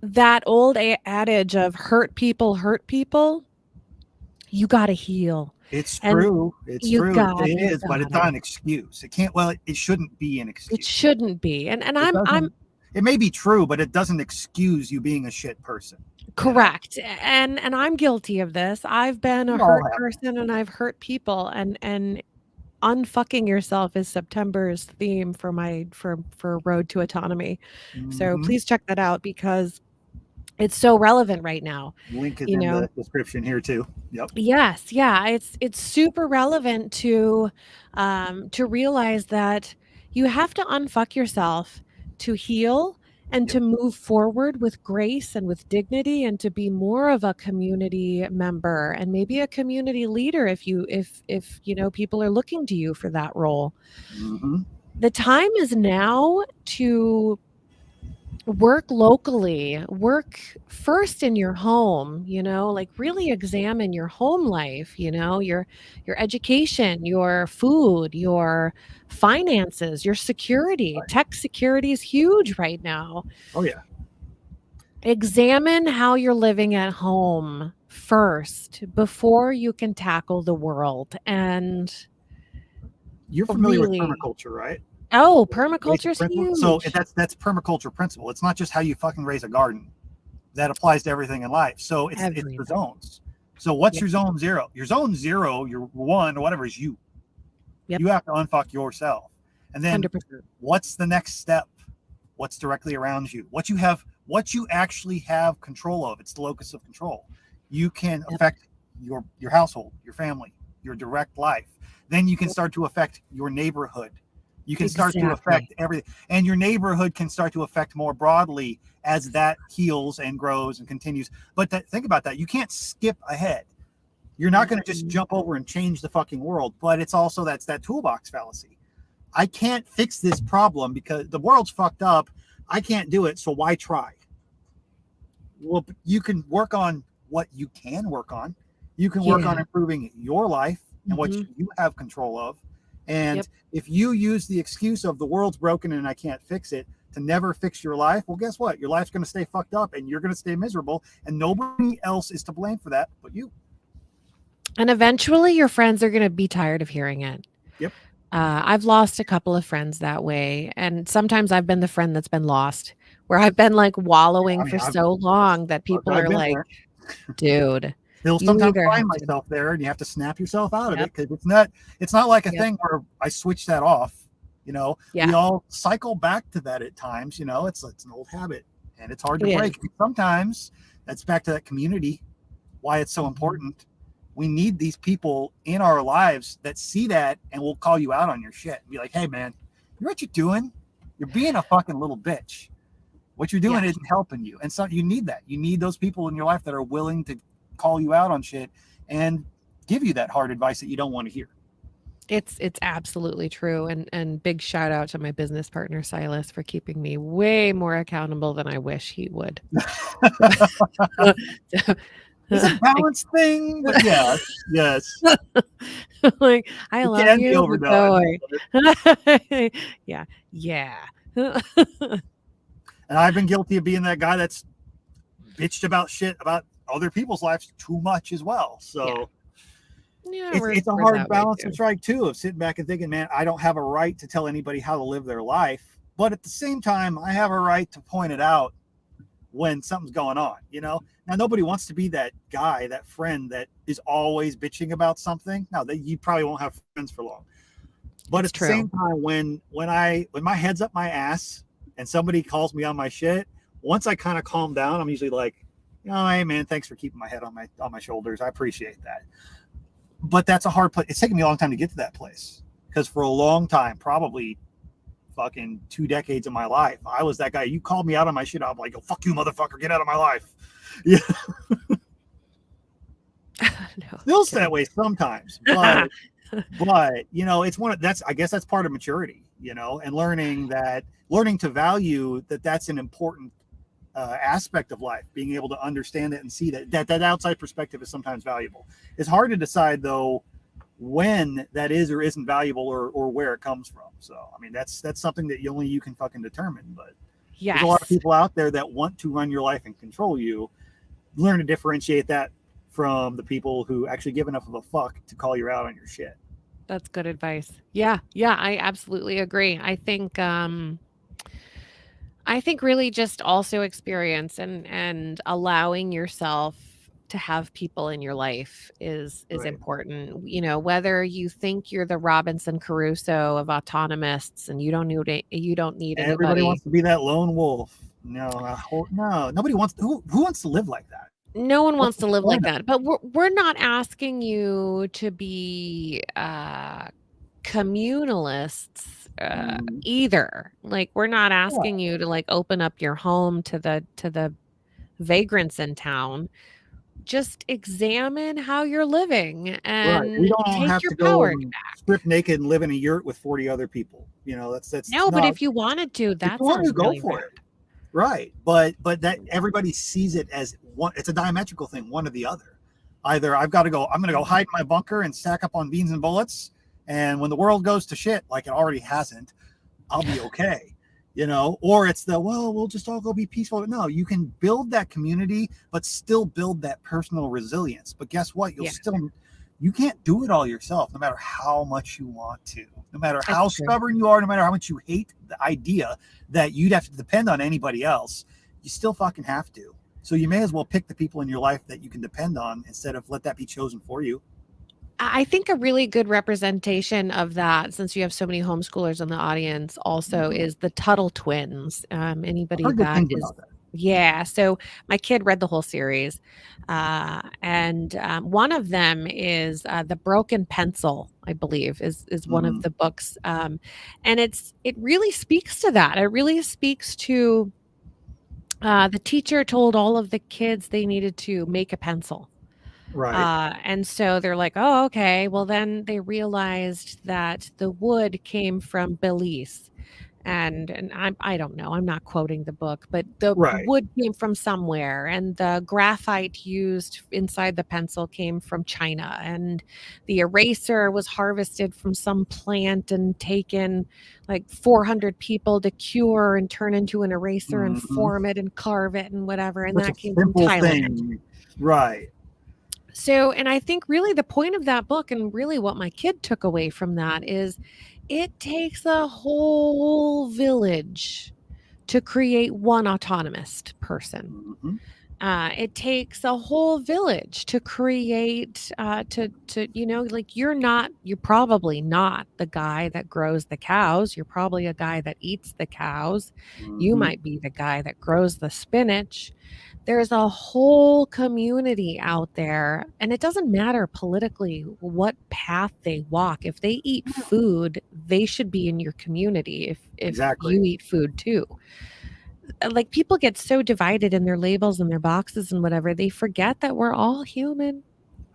that old adage of hurt people, you got to heal. It's true. It's true. It is, but it's not an excuse. It can't. Well, it shouldn't be an excuse. It shouldn't be. And it may be true, but it doesn't excuse you being a shit person. Correct. And I'm guilty of this. I've been a hurt person and I've hurt people, and unfucking yourself is September's theme for Road to Autonomy. So please check that out, because It's so relevant right now, Link is you in know. the description here too. Yep. Yes, yeah, it's super relevant to realize that you have to unfuck yourself to heal and Yep. to move forward with grace and with dignity and to be more of a community member and maybe a community leader if you know people are looking to you for that role. Hmm. The time is now to work locally, work first in your home, you know, like really examine your home life, you know, your education, your food, your finances, your security. Tech security is huge right now. Oh yeah. Examine how you're living at home first before you can tackle the world. And You're familiar with really, permaculture, right? oh, Basic permaculture is principle. So huge. that's permaculture principle. It's not just how you fucking raise a garden. That applies to everything in life. So it's the Everything. zones. So what's Yep. your zone zero? Your zone zero, your one, or whatever is you. Yep. You have to unfuck yourself. And then 100%. what's the next step? What's directly around you? What you actually have control of. It's the locus of control. You can Yep. affect your household, your family, your direct life. Then you can start to affect your neighborhood. You can start to affect Exactly. everything. And your neighborhood can start to affect more broadly as that heals and grows and continues. But think about that. You can't skip ahead. You're not going to just Mhm. jump over and change the fucking world. But it's also that's that toolbox fallacy. I can't fix this problem because the world's fucked up. I can't do it. So why try? Well, you can work on what you can work on. You can work on Yeah. improving your life and what Mhm. you have control of. And Yep. if you use the excuse of the world's broken and I can't fix it to never fix your life, well, guess what? Your life's going to stay fucked up and you're going to stay miserable. And nobody else is to blame for that but you. And eventually your friends are gonna be tired of hearing it. Yep. I've lost a couple of friends that way, and sometimes I've been the friend that's been lost, where I've been, like, wallowing I mean, for so long that people I've are been like, there. "Dude, Still you sometimes either find have to." myself there and you have to snap yourself out of it Yep, because it's not like a yep, thing where I switch that off. We yeah, all cycle back to that at times. It's an old habit and it's hard to it is. break. Sometimes that's back to that community, why it's so Mhm. important. We need these people in our lives that see that and will call you out on your shit. Be like, hey man, you know what you're doing? You're being a fucking little bitch. What you're doing Yeah, isn't helping you. And so you need that. You need those people in your life that are willing to call you out on shit and give you that hard advice that you don't want to hear. it's absolutely true, and big shout out to my business partner, Silas, for keeping me way more accountable than I wish he would. It's a balance thing, but yes. Like, "I It love can be you, but overdone. boy." Yeah, yeah. And I've been guilty of being that guy that's bitched about shit about other people's lives too much as well. Yeah. So Yeah, it's a we're hard that way balance to too. strike too, of sitting back and thinking, man, I don't have a right to tell anybody how to live their life. But at the same time, I have a right to point it out when something's going on. Now nobody wants to be that guy, that friend that is always bitching about something. Now that you probably won't have friends for long. But It's at the same true. time, when my head's up my ass and somebody calls me on my shit, once I kind of calm down, I'm usually like, hey man, thanks for keeping my head on my shoulders. I appreciate that. But that's a hard place. It's taken me a long time to get to that place because for a long time, probably fucking 2 decades of my life, I was that guy. You called me out on my shit, I'm like, oh, fuck you, motherfucker, get out of my life. Yeah, No, feels that kidding. way sometimes, but it's that's I guess that's part of maturity, and learning to value that's an important aspect of life, being able to understand it and see that outside perspective is sometimes valuable. It's hard to decide though when that is or isn't valuable, or where it comes from. So I mean that's something that only you can fucking determine. But there's a lot of Yes, people out there that want to run your life and control you. Learn to differentiate that from the people who actually give enough of a fuck to call you out on your shit. that's good advice. Yeah, yeah, I absolutely agree. I think really just also experience and allowing yourself to have people in your life is Right. important. You know, whether you think you're the Robinson Crusoe of autonomists and you don't need Everybody anybody. wants to be that lone wolf. No, nobody wants. Who wants to live like that? No one What's wants the to live like point of that. But we're not asking you to be communalists it? either. Like we're not Yeah, asking you to like open up your home to the vagrants in town. Just examine how you're living right. We and don't all take have your to go power and strip naked and live in a yurt with 40 other people. That's No, but not. if you wanted to, If that you want to sounds go really for rad. it, right? But that everybody sees it as one. It's a diametrical thing, one or the other. Either I've got to go. I'm going to go hide in my bunker and stack up on beans and bullets. And when the world goes to shit, like it already hasn't, I'll be okay. Or it's we'll just all go be peaceful. No, you can build that community, but still build that personal resilience. But guess what? Yeah, You can't do it all yourself, no matter how much you want to, no matter that's how true. stubborn you are, no matter how much you hate the idea that you'd have to depend on anybody else. You still fucking have to. So you may as well pick the people in your life that you can depend on instead of let that be chosen for you. I think a really good representation of that, since you have so many homeschoolers in the audience, also is the Tuttle twins. I've Anybody heard good that things is, about that. yeah. So my kid read the whole series, and one of them is The Broken Pencil, I believe, is one of Mm, the books, and it really speaks to that. It really speaks to the teacher told all of the kids they needed to make a pencil. right. And so they're like, "Oh, okay." Well, then they realized that the wood came from Belize, and I don't know. I'm not quoting the book, but the Right. wood came from somewhere, and the graphite used inside the pencil came from China, and the eraser was harvested from some plant and taken like 400 people to cure and turn into an eraser and Hmm. form it and carve it and whatever, and Such a that came from simple Thailand. thing. Right. So, and I think really the point of that book and really what my kid took away from that is it takes a whole village to create one autonomous person. Hmm. It takes a whole village to create, like you're probably not the guy that grows the cows. You're probably a guy that eats the cows. You Hmm. might be the guy that grows the spinach. There's a whole community out there, and it doesn't matter politically what path they walk. If they eat food, they should be in your community if Exactly. you eat food too. Like people get so divided in their labels and their boxes and whatever, they forget that we're all human.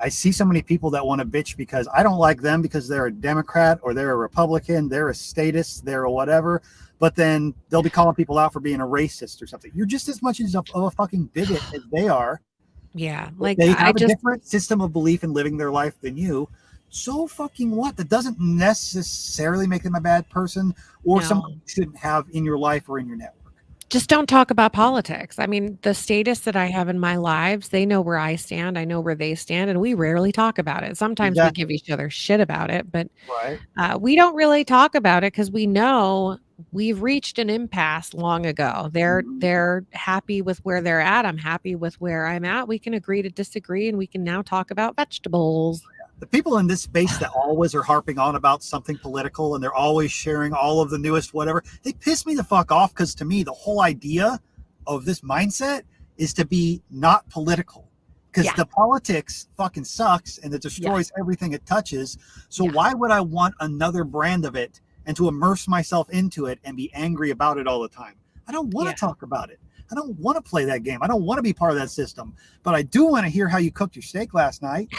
I see so many people that want to bitch because I don't like them because they're a Democrat or they're a Republican, they're a statist, they're a whatever. But then they'll be calling people out for being a racist or something. You're just as much of a fucking bigot as they are. Yeah, But like they I have a just different system of belief in living their life than you. So fucking what? That doesn't necessarily make them a bad person or someone no. you shouldn't have in your life or in your network. Just don't talk about politics. I mean, the status that I have in my lives, they know where I stand, I know where they stand, and we rarely talk about it. Sometimes we give Exactly. each other shit about it, but Right. we don't really talk about it because we know we've reached an impasse long ago. Mhm. They're happy with where they're at. I'm happy with where I'm at. We can agree to disagree, and we can now talk about vegetables. The people in this space that always are harping on about something political and they're always sharing all of the newest whatever, they piss me the fuck off because to me, the whole idea of this mindset is to be not political because Yeah, the politics fucking sucks and it yeah, destroys everything it touches. So yeah, why would I want another brand of it and to immerse myself into it and be angry about it all the time? I don't want yeah. to talk about it. I don't want to play that game. I don't want to be part of that system. But I do want to hear how you cooked your steak last night.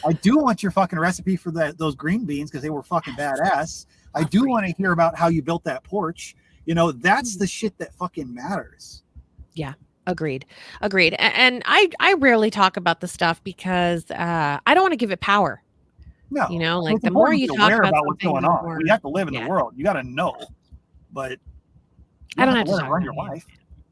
I do want your fucking recipe for those green beans because they were fucking badass. I Love do green want to hear about how you built that porch. That's beans. the shit that fucking matters. Yeah, agreed. Agreed. And I rarely talk about the stuff because I don't want to give it power. You No, know, it's like the more important to you be talk aware about about what's something, going the on. We more have to live in the yeah. world. You got to know, but you I don't don't have to have to let it talk run about your it. life.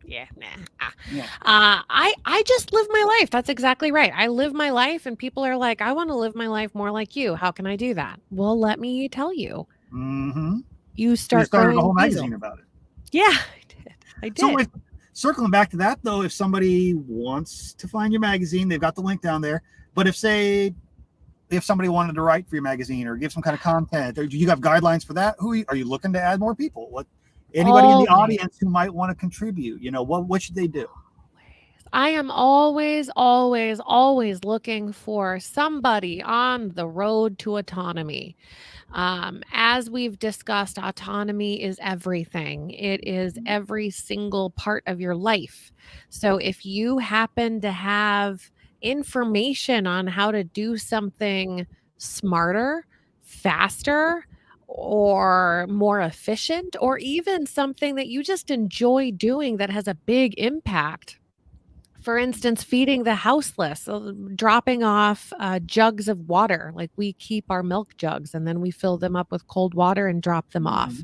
Yeah, nah. Yeah. I just live my life. That's exactly right. I live my life and people are like, "I want to live my life more like you. How can I do that?" Well, let me tell you. Mm-hmm. You So you start started a growing whole basil. magazine about it. Yeah, I did. I So did. if circling back to that though, if somebody wants to find your magazine, they've got the link down there. But if somebody wanted to write for your magazine or give some kind of content, or do you have guidelines for that? Are you looking to add more people? What Anybody in the Always. audience who might want to contribute, what should they do? I am always, always, always looking for somebody on the road to autonomy. As we've discussed, autonomy is everything. It is every single part of your life. So if you happen to have information on how to do something smarter, faster, or more efficient, or even something that you just enjoy doing that has a big impact, for instance, feeding the houseless, dropping off jugs of water. Like we keep our milk jugs and then we fill them up with cold water and drop them off.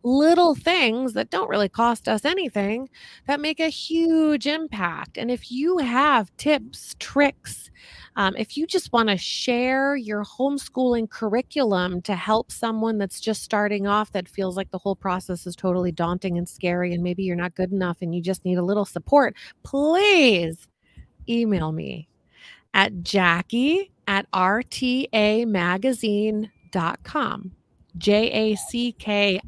Little things that don't really cost us anything that make a huge impact. And if you have tips, tricks, if you just want to share your homeschooling curriculum to help someone that's just starting off that feels like the whole process is totally daunting and scary, and maybe you're not good enough and you just need a little support, please email me at jackie@rtamagazine.com. JACKIE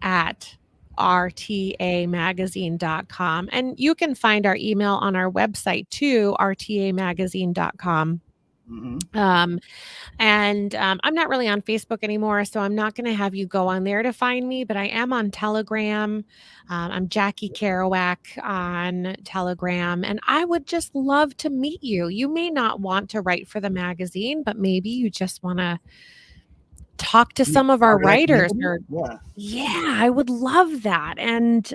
at rtamagazine.com. And you can find our email on our website too, rtamagazine.com. I'm not really on Facebook anymore, so I'm not going to have you go on there to find me, but I am on Telegram. I'm Jackie Kerouac on Telegram, and I would just love to meet you. You may not want to write for the magazine, but maybe you just want to talk to some of our writers. I would love that. And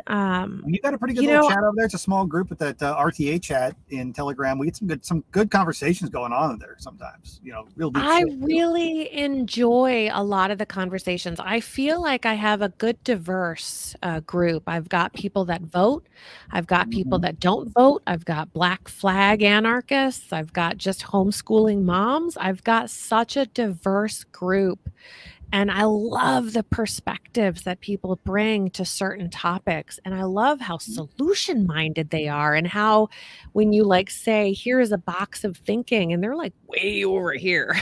you got a pretty good little chat over there. It's a small group with that RtA chat in Telegram. We get some good conversations going on there sometimes. Real deep I shit. really enjoy a lot of the conversations. I feel like I have a good diverse group. I've got people that vote. I've got people that don't vote. I've got Black Flag anarchists. I've got just homeschooling moms. I've got such a diverse group. And I love the perspectives that people bring to certain topics. And I love how solution minded they are, and how when you say, here is a box of thinking, and they're like way over here.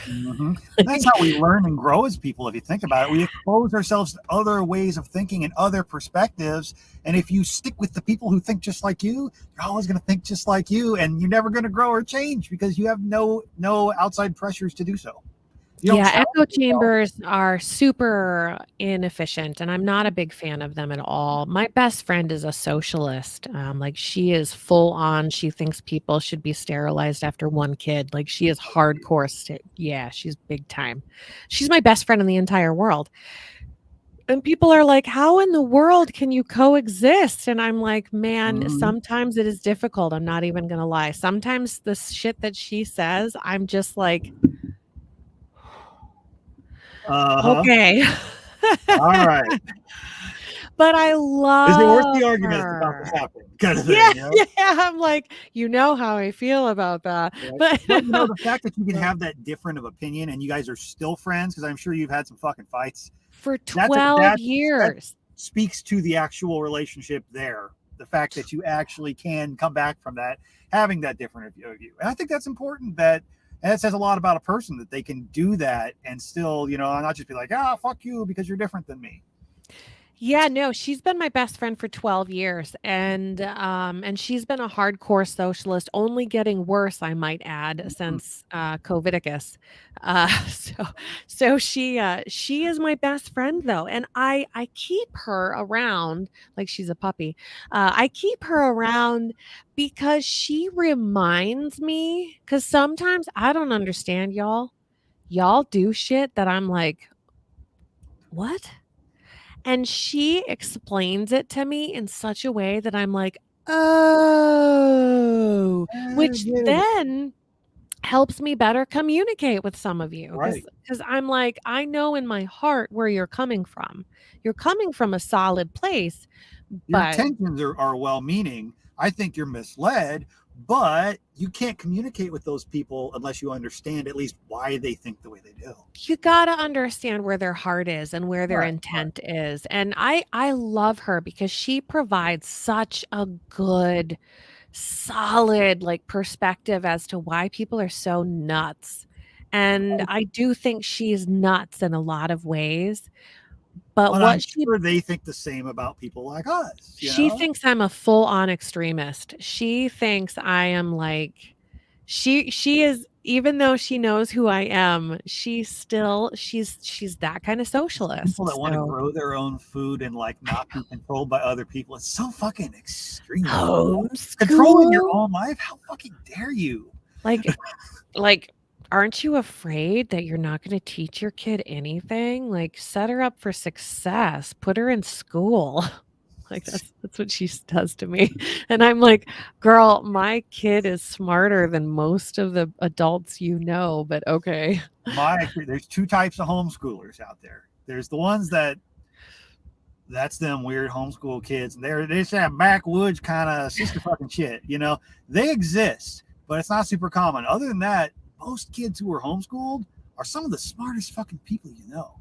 That's how we learn and grow as people. If you think about it, we expose ourselves to other ways of thinking and other perspectives. And if you stick with the people who think just like you, you're always going to think just like you, and you're never going to grow or change because you have no outside pressures to do so. Echo chambers are super inefficient, and I'm not a big fan of them at all. My best friend is a socialist. She is full on. She thinks people should be sterilized after one kid. She is hardcore. She's big time. She's my best friend in the entire world. And people are like, how in the world can you coexist? And I'm like, man, sometimes it is difficult. I'm not even going to lie. Sometimes the shit that she says, I'm just like, okay. All right. But I love. Is it worth the argument about this happening? Kind of thing, I'm like, how I feel about that. Right. But the fact that you can have that different of opinion and you guys are still friends, because I'm sure you've had some fucking fights for 12 years. That speaks to the actual relationship there. The fact that you actually can come back from that, having that different view of you. And I think that's important. And it says a lot about a person that they can do that and still, not just be like, fuck you because you're different than me. Yeah, no, she's been my best friend for 12 years, and she's been a hardcore socialist, only getting worse, I might add, since COVIDicus. So she is my best friend though, and I keep her around like she's a puppy. I keep her around because she reminds me, because sometimes I don't understand y'all. Y'all do shit that I'm like, what? And she explains it to me in such a way that I'm like, oh, which then helps me better communicate with some of you. Because I'm like, I know in my heart where you're coming from. You're coming from a solid place. Your intentions are well-meaning. I think you're misled, but you can't communicate with those people unless you understand at least why they think the way they do. You got to understand where their heart is and where their intent is. And I love her because she provides such a good, solid perspective as to why people are so nuts. And I do think she's nuts in a lot of ways, But But I'm what sure they think the same about people like us, you she know? thinks I'm a full-on extremist. She thinks I am like she is, even though she knows who I am, she's that kind of People socialist. that want to So grow their own food and like not be controlled by other people. It's so fucking extreme. Controlling your homeschool? own life? How fucking dare you? Like, aren't you afraid that you're not going to teach your kid anything? Like, set her up for success. Put her in school. Like, that's what she does to me. And I'm like, girl, my kid is smarter than most of the adults you know, but okay. There's two types of homeschoolers out there. There's the ones that's them weird homeschool kids. They just have backwoods kind of sister fucking shit. You know, they exist, but it's not super common. Other than that, most kids who are homeschooled are some of the smartest fucking people you know.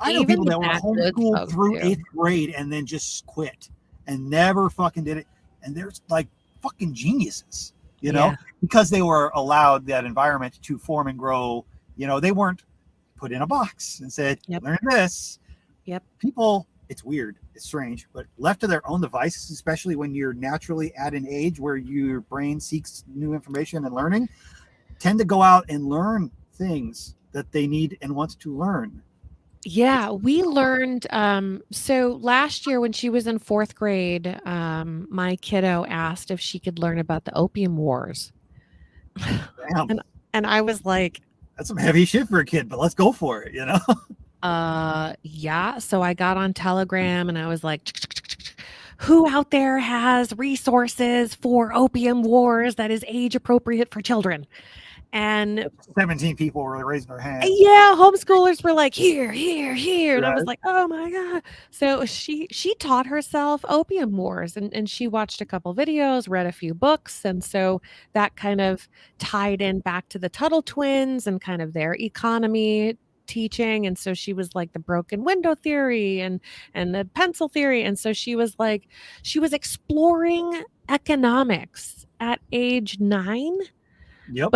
I know Even people the that were backwoods homeschooled folks through too. 8th grade and then just quit and never fucking did it. And they're like fucking geniuses, you know, Yeah. because they were allowed that environment to form and grow. You know, they weren't put in a box and said, Yep. learn this. Yep. People, it's weird, it's strange, but left to their own devices, especially when you're naturally at an age where your brain seeks new information and learning, tend to go out and learn things that they need and want to learn. Yeah, we learned, so last year when she was in 4th grade, my kiddo asked if she could learn about the Opium Wars. Damn, And I was like, that's some heavy shit for a kid, but let's go for it, you know? yeah. So I got on Telegram and I was like, who out there has resources for Opium Wars that is age appropriate for children? And 17 people were raising their hands. yeah, homeschoolers were like, here, here, here. And I was Right. like, oh my God. So she taught herself Opium Wars, and she watched a couple videos, read a few books. And so that kind of tied in back to the Tuttle twins and kind of their economy teaching. And so she was like the broken window theory and the pencil theory. And so she was exploring economics at age 9. Yep.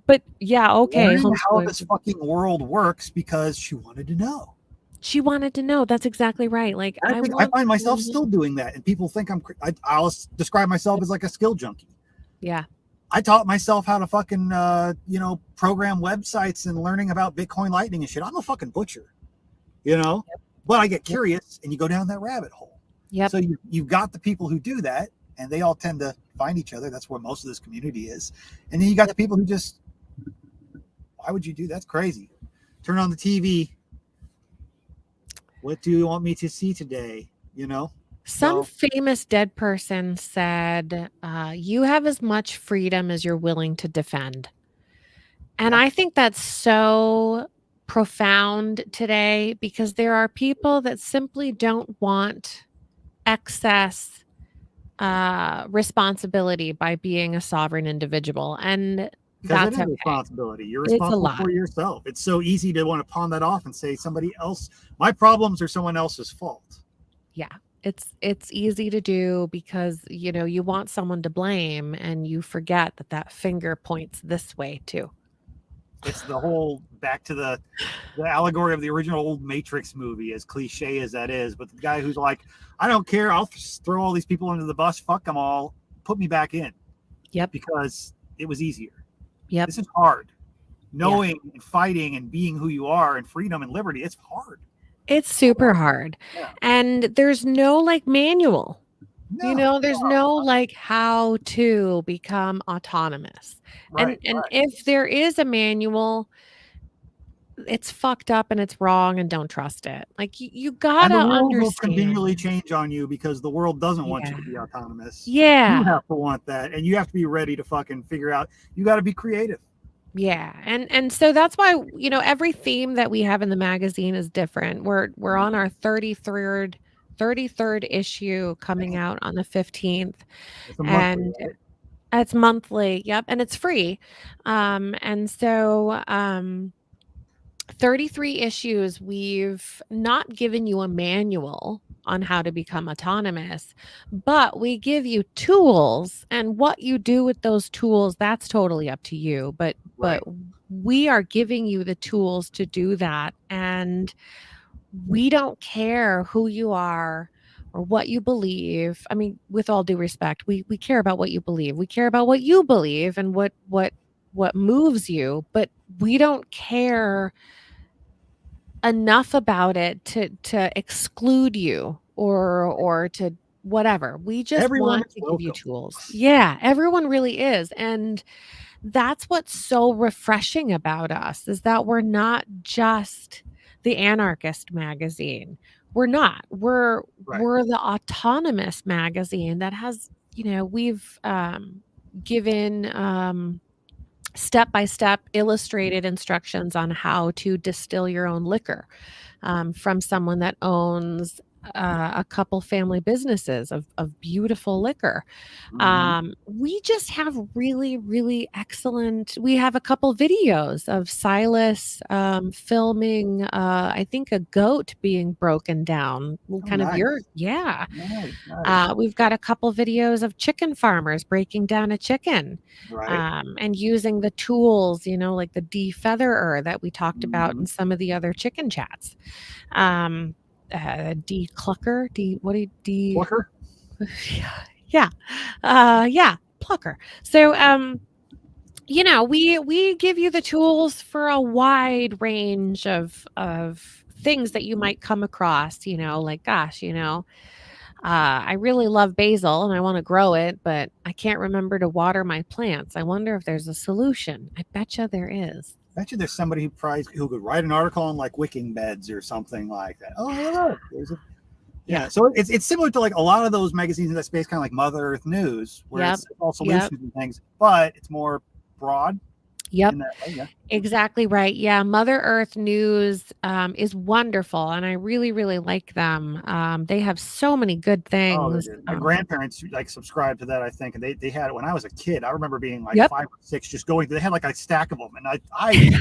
But yeah, okay, Learning how homeschooling. this fucking world works because she wanted to know. She wanted to know. That's exactly right. Like, I find myself still doing that, and people think I'll describe myself as like a skill junkie. Yeah. I taught myself how to fucking program websites and learning about Bitcoin Lightning and shit. I'm a fucking butcher, you know. Yep. But I get curious, and you go down that rabbit hole. Yep. So you've got the people who do that, and they all tend to find each other. That's where most of this community is. And then you got the people who just, why would you do that? That's crazy. Turn on the TV. What do you want me to see today? You know? Some famous dead person said, you have as much freedom as you're willing to defend. And I think that's so profound today because there are people that simply don't want excess responsibility by being a sovereign individual. And because that's it is responsibility. You're responsible for yourself. It's so easy to want to pawn that off and say somebody else, my problems are someone else's fault. Yeah. It's easy to do because, you know, you want someone to blame and you forget that finger points this way too. It's the whole back to the allegory of the original old Matrix movie, as cliche as that is. But the guy who's like, I don't care. I'll throw all these people under the bus. Fuck them all. Put me back in. Yep. Because it was easier. Yep. This is hard. Knowing and fighting and being who you are and freedom and liberty. It's hard. It's super hard. Yeah. And there's no like manual. No, you know, there's no like how to become autonomous. Right, and if there is a manual, it's fucked up and it's wrong and don't trust it. Like you gotta understand. And the world will continually change on you because the world doesn't want you to be autonomous. Yeah. You have to want that, and you have to be ready to fucking figure out. You got to be creative. Yeah. And so that's why, you know, every theme that we have in the magazine is different. We're on our 33rd issue coming out on the 15th. And it's monthly. Yep. And it's free. And so 33 issues, we've not given you a manual on how to become autonomous, but we give you tools, and what you do with those tools, that's totally up to you. But we are giving you the tools to do that. And we don't care who you are or what you believe. I mean, with all due respect, we care about what you believe. We care about what you believe and what moves you, but we don't care enough about it to exclude you or to whatever. We just Everyone want is to give you welcome. tools. Yeah, everyone really is. And that's what's so refreshing about us is that we're not just the anarchist magazine. We're not. Right. We're the autonomous magazine that has, we've given step by step illustrated instructions on how to distill your own liquor from someone that owns a couple family businesses of beautiful liquor. Hmm. We just have really, really excellent. We have a couple videos of Silas filming, I think, a goat being broken down. Oh, Kind of your, nice. yeah. Nice. Nice. We've got a couple videos of chicken farmers breaking down a chicken Right. and using the tools, like the defeatherer that we talked about Hmm. in some of the other chicken chats. Um, declucker, what do you, Plucker. yeah, yeah, plucker. So, we give you the tools for a wide range of things that you might come across. Like, gosh, I really love basil and I want to grow it, but I can't remember to water my plants. I wonder if there's a solution. I betcha there is. Bet you there's somebody who could write an article on like wicking beds or something like that. Oh, hey, look, there's a Yeah. yeah. So it's similar to like a lot of those magazines in that space, kind of like Mother Earth News, where Yep. it's all Yep. solutions and things, but it's more broad Yep. in that way. Yeah. Exactly right. Yeah, Mother Earth News is wonderful, and I really, really like them. They have so many good Oh, they things. did. My grandparents like subscribed to that, I think, and they had it when I was a kid. I remember being like Yep. 5 or 6, just going. They had like a stack of them, and I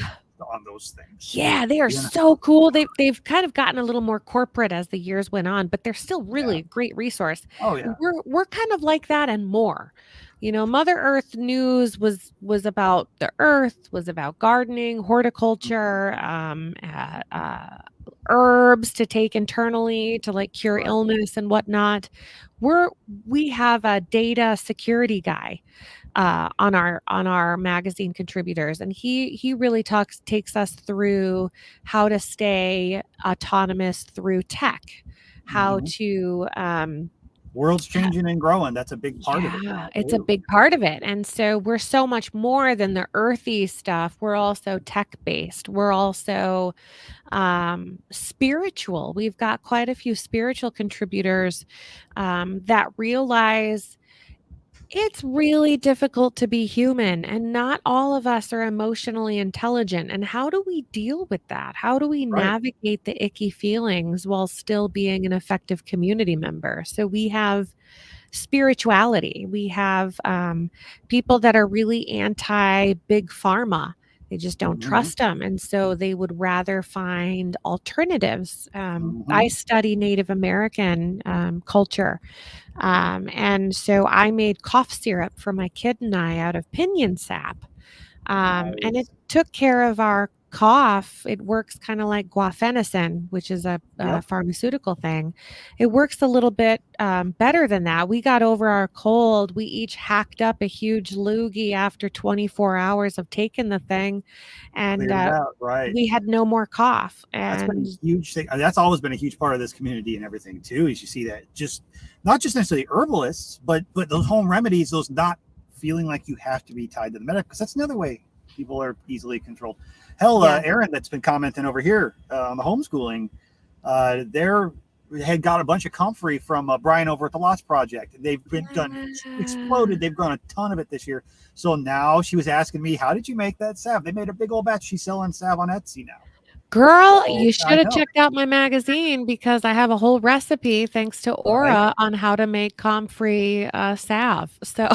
on those things. Yeah, they are Yeah. so cool. They've kind of gotten a little more corporate as the years went on, but they're still Yeah. really a great resource. Oh yeah. We're kind of like that and more. Mother Earth News was about the earth, was about gardening, horticulture, herbs to take internally to like cure Right. illness and whatnot. We're we have a data security guy on our magazine contributors, and he really takes us through how to stay autonomous through tech, how Hmm. to World's changing and growing. That's a big part of it yeah, now it's a too. big part of it. And so we're so much more than the earthy stuff. We're also tech based. We're also spiritual. We've got quite a few spiritual contributors that realize it's really difficult to be human, and not all of us are emotionally intelligent. And how do we deal with that? How do we Right. navigate the icky feelings while still being an effective community member? So we have spirituality. We have people that are really anti big pharma. They just don't Hmm. trust them. And so they would rather find alternatives. I Hmm. study Native American culture. And so I made cough syrup for my kid and I out of pinyon sap. And it Nice. took care of our cough. It works kind of like guafenicin, which is a Yep. pharmaceutical thing. It works a little bit better than that. We got over our cold. We each hacked up a huge loogie after 24 hours of taking the thing, and Cleared it out. Right. we had no more cough. That's been And a huge thing. That's always been a huge part of this community and everything too. Is you see that just not just necessarily herbalists, but those home remedies, those not feeling like you have to be tied to the medic, because that's another way people are easily controlled. Hell, yeah, Aaron, that's been commenting over here on the homeschooling, they're had got a bunch of comfrey from Brian over at the Lots Project. They've been done exploded. They've grown a ton of it this year. So now she was asking me, how did you make that salve? They made a big old batch. She's selling salve on Etsy now. girl, So you I should have know, checked out my magazine because I have a whole recipe thanks to right? Aura on how to make comfrey salve. So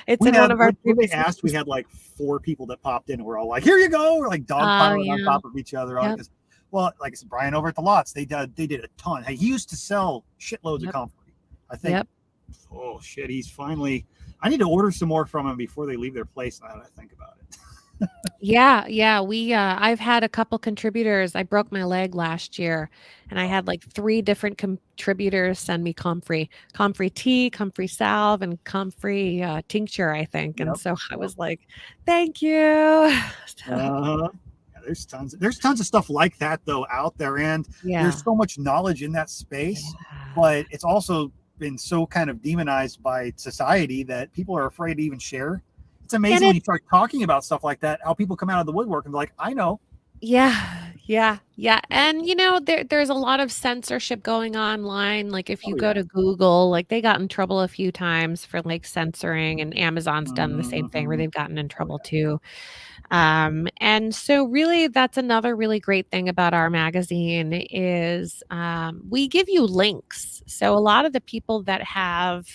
it's We in one had of our when they previous asked, we issues. had like 4 people that popped in, and we're all like, "Here you go!" We're like Oh dogpiling on yeah. top of each other. Yep. Because, well, like I said, Brian over at the Lots, they did a ton. Hey, he used to sell shitloads of Yep. comfrey. I think. Yep. Oh shit, he's finally. I need to order some more from him before they leave their place. Now that I think about it. Yeah. I've had a couple contributors. I broke my leg last year, and I had like 3 different contributors send me comfrey tea, comfrey salve, and comfrey tincture, I think. And Yep. so I Yep. was like, thank you. So, Uh, yeah, there's tons of stuff like that though out there, and there's yeah. so much knowledge in that space, Yeah. but it's also been so kind of demonized by society that people are afraid to even share. It's And amazing when it you start talking about stuff like that, how people come out of the woodwork and be like, I know. Yeah. And there's a lot of censorship going online. Like if you Oh go yeah. to Google, like they got in trouble a few times for like censoring, and Amazon's done the same thing where Mm-hmm. they've gotten in Oh trouble yeah. too. And so really that's another really great thing about our magazine is we give you links. So a lot of the people that have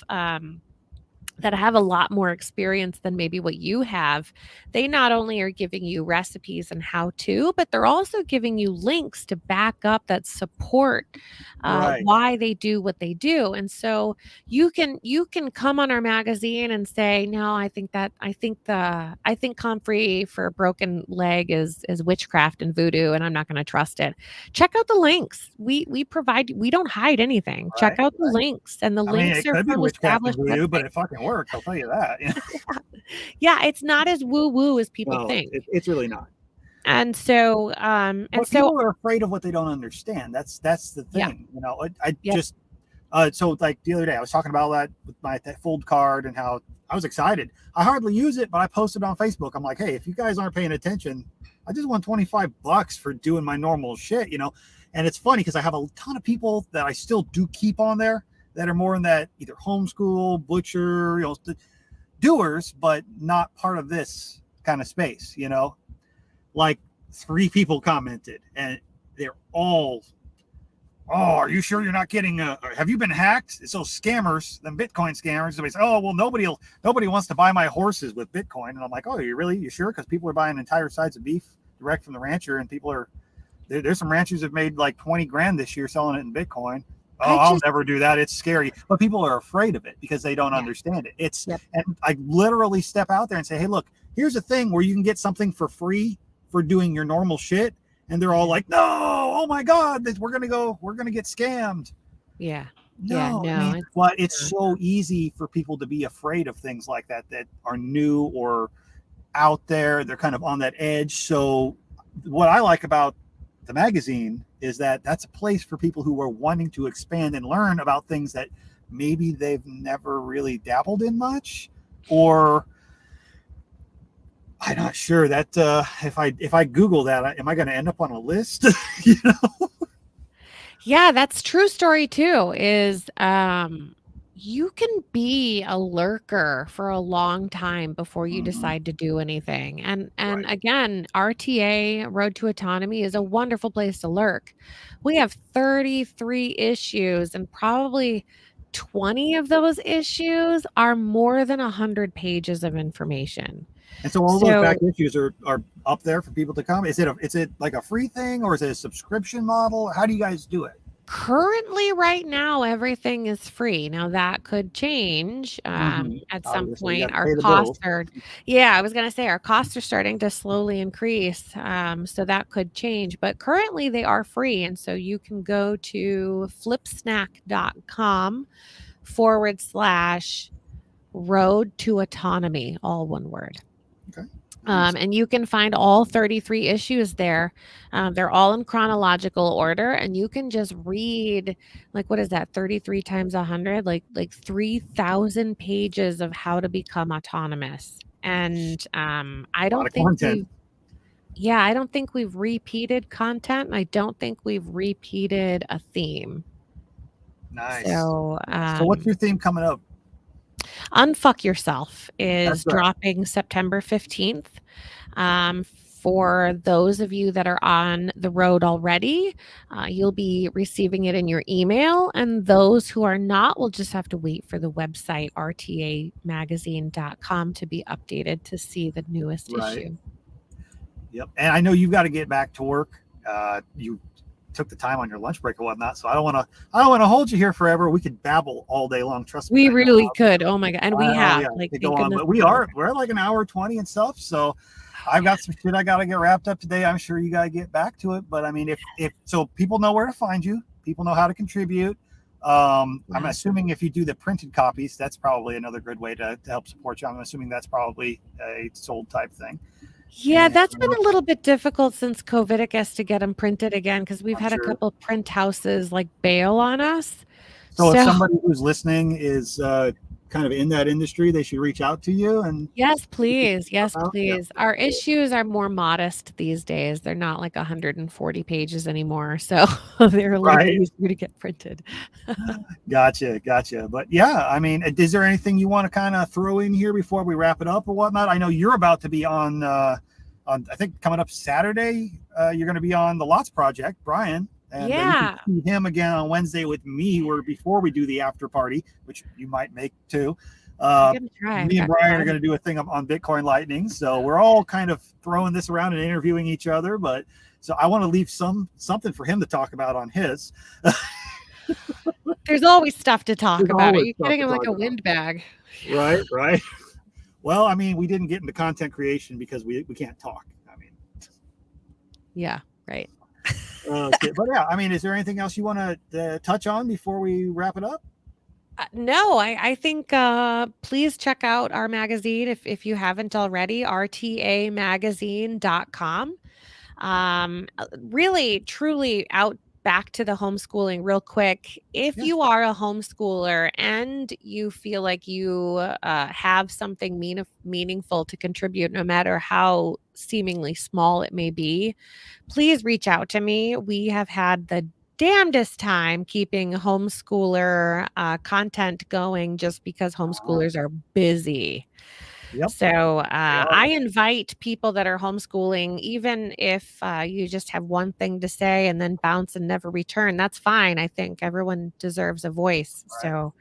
a lot more experience than maybe what you have, they not only are giving you recipes and how to, but they're also giving you links to back up that support Right. why they do what they do. And so you can come on our magazine and say, no, I think comfrey for a broken leg is witchcraft and voodoo, and I'm not going to trust it. Check out the links. We don't hide anything. Check Right. out the Right. links, and the I mean, links it are could be from witchcraft and established voodoo, but websites. it fucking works. I'll tell you that. Yeah, it's not as woo woo as people No, think. it's really not. And But so people are afraid of what they don't understand. That's the yeah, thing. I yep. just so like the other day I was talking about that with my that fold card and how I was excited. I hardly use it, but I posted on Facebook. I'm like, hey, if you guys aren't paying attention, I just won $25 for doing my normal shit. And it's funny because I have a ton of people that I still do keep on there that are more in that either homeschool, butcher, doers, but not part of this kind of space. Like 3 people commented and they're all, oh, are you sure you're not getting have you been hacked? It's those scammers, them Bitcoin scammers. They say, oh, well, nobody wants to buy my horses with Bitcoin. And I'm like, oh, you sure? Because people are buying entire sides of beef direct from the rancher, and people are there's some ranchers that made like 20 grand this year selling it in Bitcoin. Oh, I I'll just never do that. It's scary. But people are afraid of it because they don't Yeah, understand it. yep. And I literally step out there and say, hey, look, here's a thing where you can get something for free for doing your normal shit. And they're all Yeah. like, no, oh my God, we're going to get scammed. Yeah. Yeah, No, I no, mean, but it's so easy for people to be afraid of things like that are new or out there. They're kind of on that edge. So what I like about the magazine is that that's a place for people who are wanting to expand and learn about things that maybe they've never really dabbled in much, or I'm not sure that if I Google that, am I going to end up on a list? Yeah, that's true story too, is you can be a lurker for a long time before you Mm-hmm. decide to do anything. And Right. again, RtA, Road to Autonomy, is a wonderful place to lurk. We have 33 issues, and probably 20 of those issues are more than 100 pages of information. And so all those back So issues are up there for people to come. Is it like a free thing, or is it a subscription model? How do you guys do it? currently, right now, everything is free. Now that could change Mm-hmm. at some Obviously, you got point. to pay the bills. Yeah, I was going to say our costs are starting to slowly increase. So that could change, but currently they are free. And so you can go to flipsnack.com/road to autonomy, all one word. Okay. Nice. And you can find all 33 issues there. They're all in chronological order, and you can just read, like, what is that, 33 times 100? Like 3,000 pages of how to become autonomous. And A lot of content. I don't think we've repeated content. And I don't think we've repeated a theme. Nice. So, Nice. So what's your theme coming up? Unfuck Yourself That's is right. dropping September 15th. For those of you that are on the road already, you'll be receiving it in your email. And those who are not will just have to wait for the website, rtamagazine.com, to be updated to see the newest Right. issue. Yep. And I know you've got to get back to work. You took the time on your lunch break or whatnot, so I don't want to hold you here forever. We could babble all day long. Trust me. We I know really how. could. Oh my God. And we Oh have, yeah, like, to go thank on, goodness but we have. we're like an hour 20 and stuff. So I've got some shit I got to get wrapped up today. I'm sure you got to get back to it. But I mean, if so, people know where to find you. People know how to contribute. I'm assuming if you do the printed copies, that's probably another good way to help support you. I'm assuming that's probably a sold type thing. Yeah, And that's been a little bit difficult since COVID, I guess, to get them printed again because we've I'm had a sure. couple print houses like bail on us. So if somebody who's listening is kind of in that industry, they should reach out to you. And yes, please. Yes, Yeah. please. Our issues are more modest these days. They're not like 140 pages anymore. So they're a little bit easier to get printed. Gotcha. But yeah, I mean, is there anything you want to kind of throw in here before we wrap it up or whatnot? I know you're about to be on I think coming up Saturday, you're going to be on the Lots Project, Brian. And you can see him again on Wednesday with me, where before we do the after party, which you might make too. Me and Brian are going to do a thing on Bitcoin Lightning. So we're all kind of throwing this around and interviewing each other. But so I want to leave something for him to talk about on his. There's always stuff to talk about. Are you kidding him like a windbag? Right. Well, I mean, we didn't get into content creation because we can't talk. I mean, yeah, right. Okay. But yeah, I mean, is there anything else you want to touch on before we wrap it up? No, I think please check out our magazine if you haven't already, rtamagazine.com. Really, truly out back to the homeschooling real quick. If you are a homeschooler and you feel like you have something meaningful to contribute, no matter how seemingly small it may be, please reach out to me. We have had the damnedest time keeping homeschooler content going just because homeschoolers are busy. So I invite people that are homeschooling, even if you just have one thing to say and then bounce and never return, that's fine. I think everyone deserves a voice. So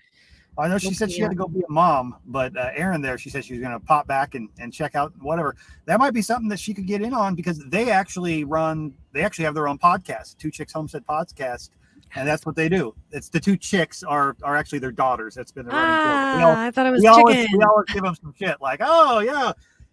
I know she said she had to go be a mom, but Erin there, she said she was going to pop back and check out whatever. That might be something that she could get in on because they actually have their own podcast, Two Chicks Homestead Podcast. And that's what they do. It's the two chicks are actually their daughters. That's been the running joke. I thought it was chicken. We always give them some shit like, oh yeah.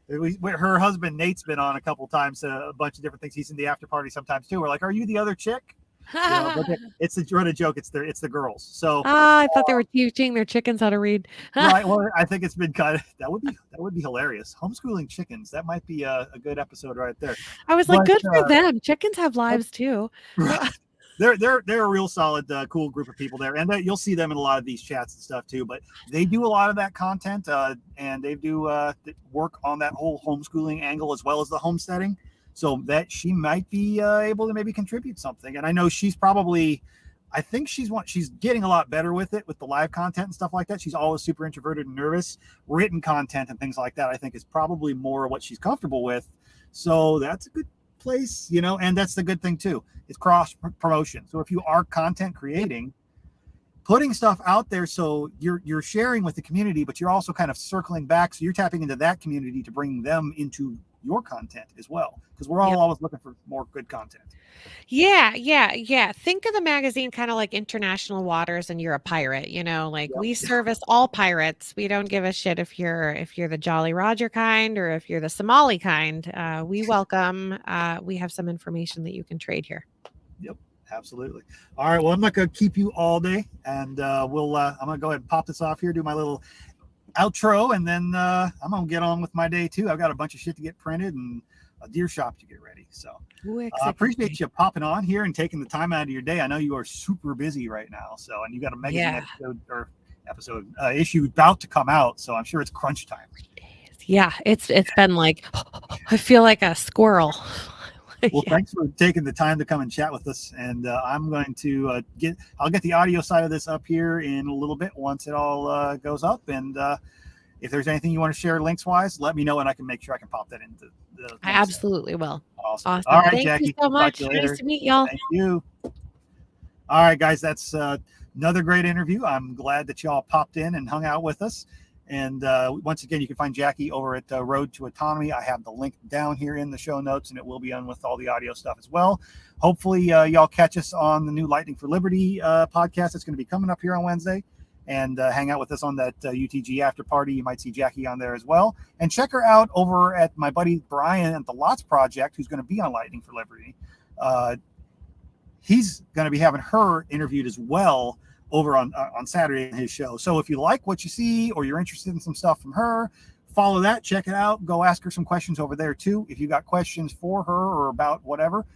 Her husband Nate's been on a couple times, a bunch of different things. He's in the after party sometimes too. We're like, are you the other chick? But it's a running joke. It's the girls. So I thought they were teaching their chickens how to read. Right. Well, I think it's been kind of that would be hilarious. Homeschooling chickens. That might be a good episode right there. I was like, good for them. Chickens have lives too. They're a real solid, cool group of people there, and you'll see them in a lot of these chats and stuff too. But they do a lot of that content, and they do work on that whole homeschooling angle as well as the homesteading. So that she might be able to maybe contribute something. And I know she's probably, I think she's getting a lot better with it, with the live content and stuff like that. She's always super introverted and nervous. Written content and things like that, I think, is probably more what she's comfortable with. So that's a good place, and that's the good thing too. It's cross promotion. So if you are content creating, putting stuff out there, so you're sharing with the community, but you're also kind of circling back. So you're tapping into that community to bring them into your content as well, because we're all always looking for more good content. Yeah. Think of the magazine kind of like international waters and you're a pirate, we service all pirates. We don't give a shit if you're the Jolly Roger kind or if you're the Somali kind. We welcome. We have some information that you can trade here. Yep, absolutely. All right. Well, I'm not going to keep you all day, and I'm going to go ahead and pop this off here, do my little outro, and then I'm going to get on with my day too. I've got a bunch of shit to get printed and a deer shop to get ready. So I appreciate you popping on here and taking the time out of your day. I know you are super busy right now. So, and you got a magazine episode issue about to come out. So I'm sure it's crunch time. Yeah, it's been like, I feel like a squirrel. Well, thanks for taking the time to come and chat with us. And I'm going to I'll get the audio side of this up here in a little bit once it all goes up. And if there's anything you want to share links wise, let me know and I can make sure I can pop that into the I absolutely will. Awesome. All right, Thank Jackie. you so much. Nice to meet y'all. Thank you. All right, guys, that's another great interview. I'm glad that y'all popped in and hung out with us. And once again, you can find Jackie over at Road to Autonomy. I have the link down here in the show notes, and it will be on with all the audio stuff as well. Hopefully, y'all catch us on the new Lightning for Liberty podcast that's going to be coming up here on Wednesday. and hang out with us on that UTG after party. You might see Jackie on there as well. And check her out over at my buddy Brian at the Lots Project, who's going to be on Lightning for Liberty. He's going to be having her interviewed as well over on Saturday in his show. So if you like what you see, or you're interested in some stuff from her, follow that, check it out, go ask her some questions over there too. If you got questions for her or about whatever,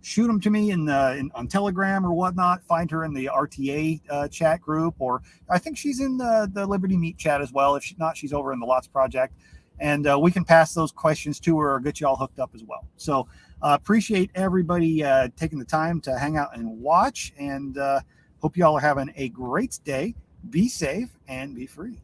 shoot them to me on Telegram or whatnot. Find her in the RtA chat group, or I think she's in the Liberty Meet chat as well. If she's not, she's over in the Lots Project, and we can pass those questions to her or get you all hooked up as well. So appreciate everybody taking the time to hang out and watch, and hope you all are having a great day. Be safe and be free.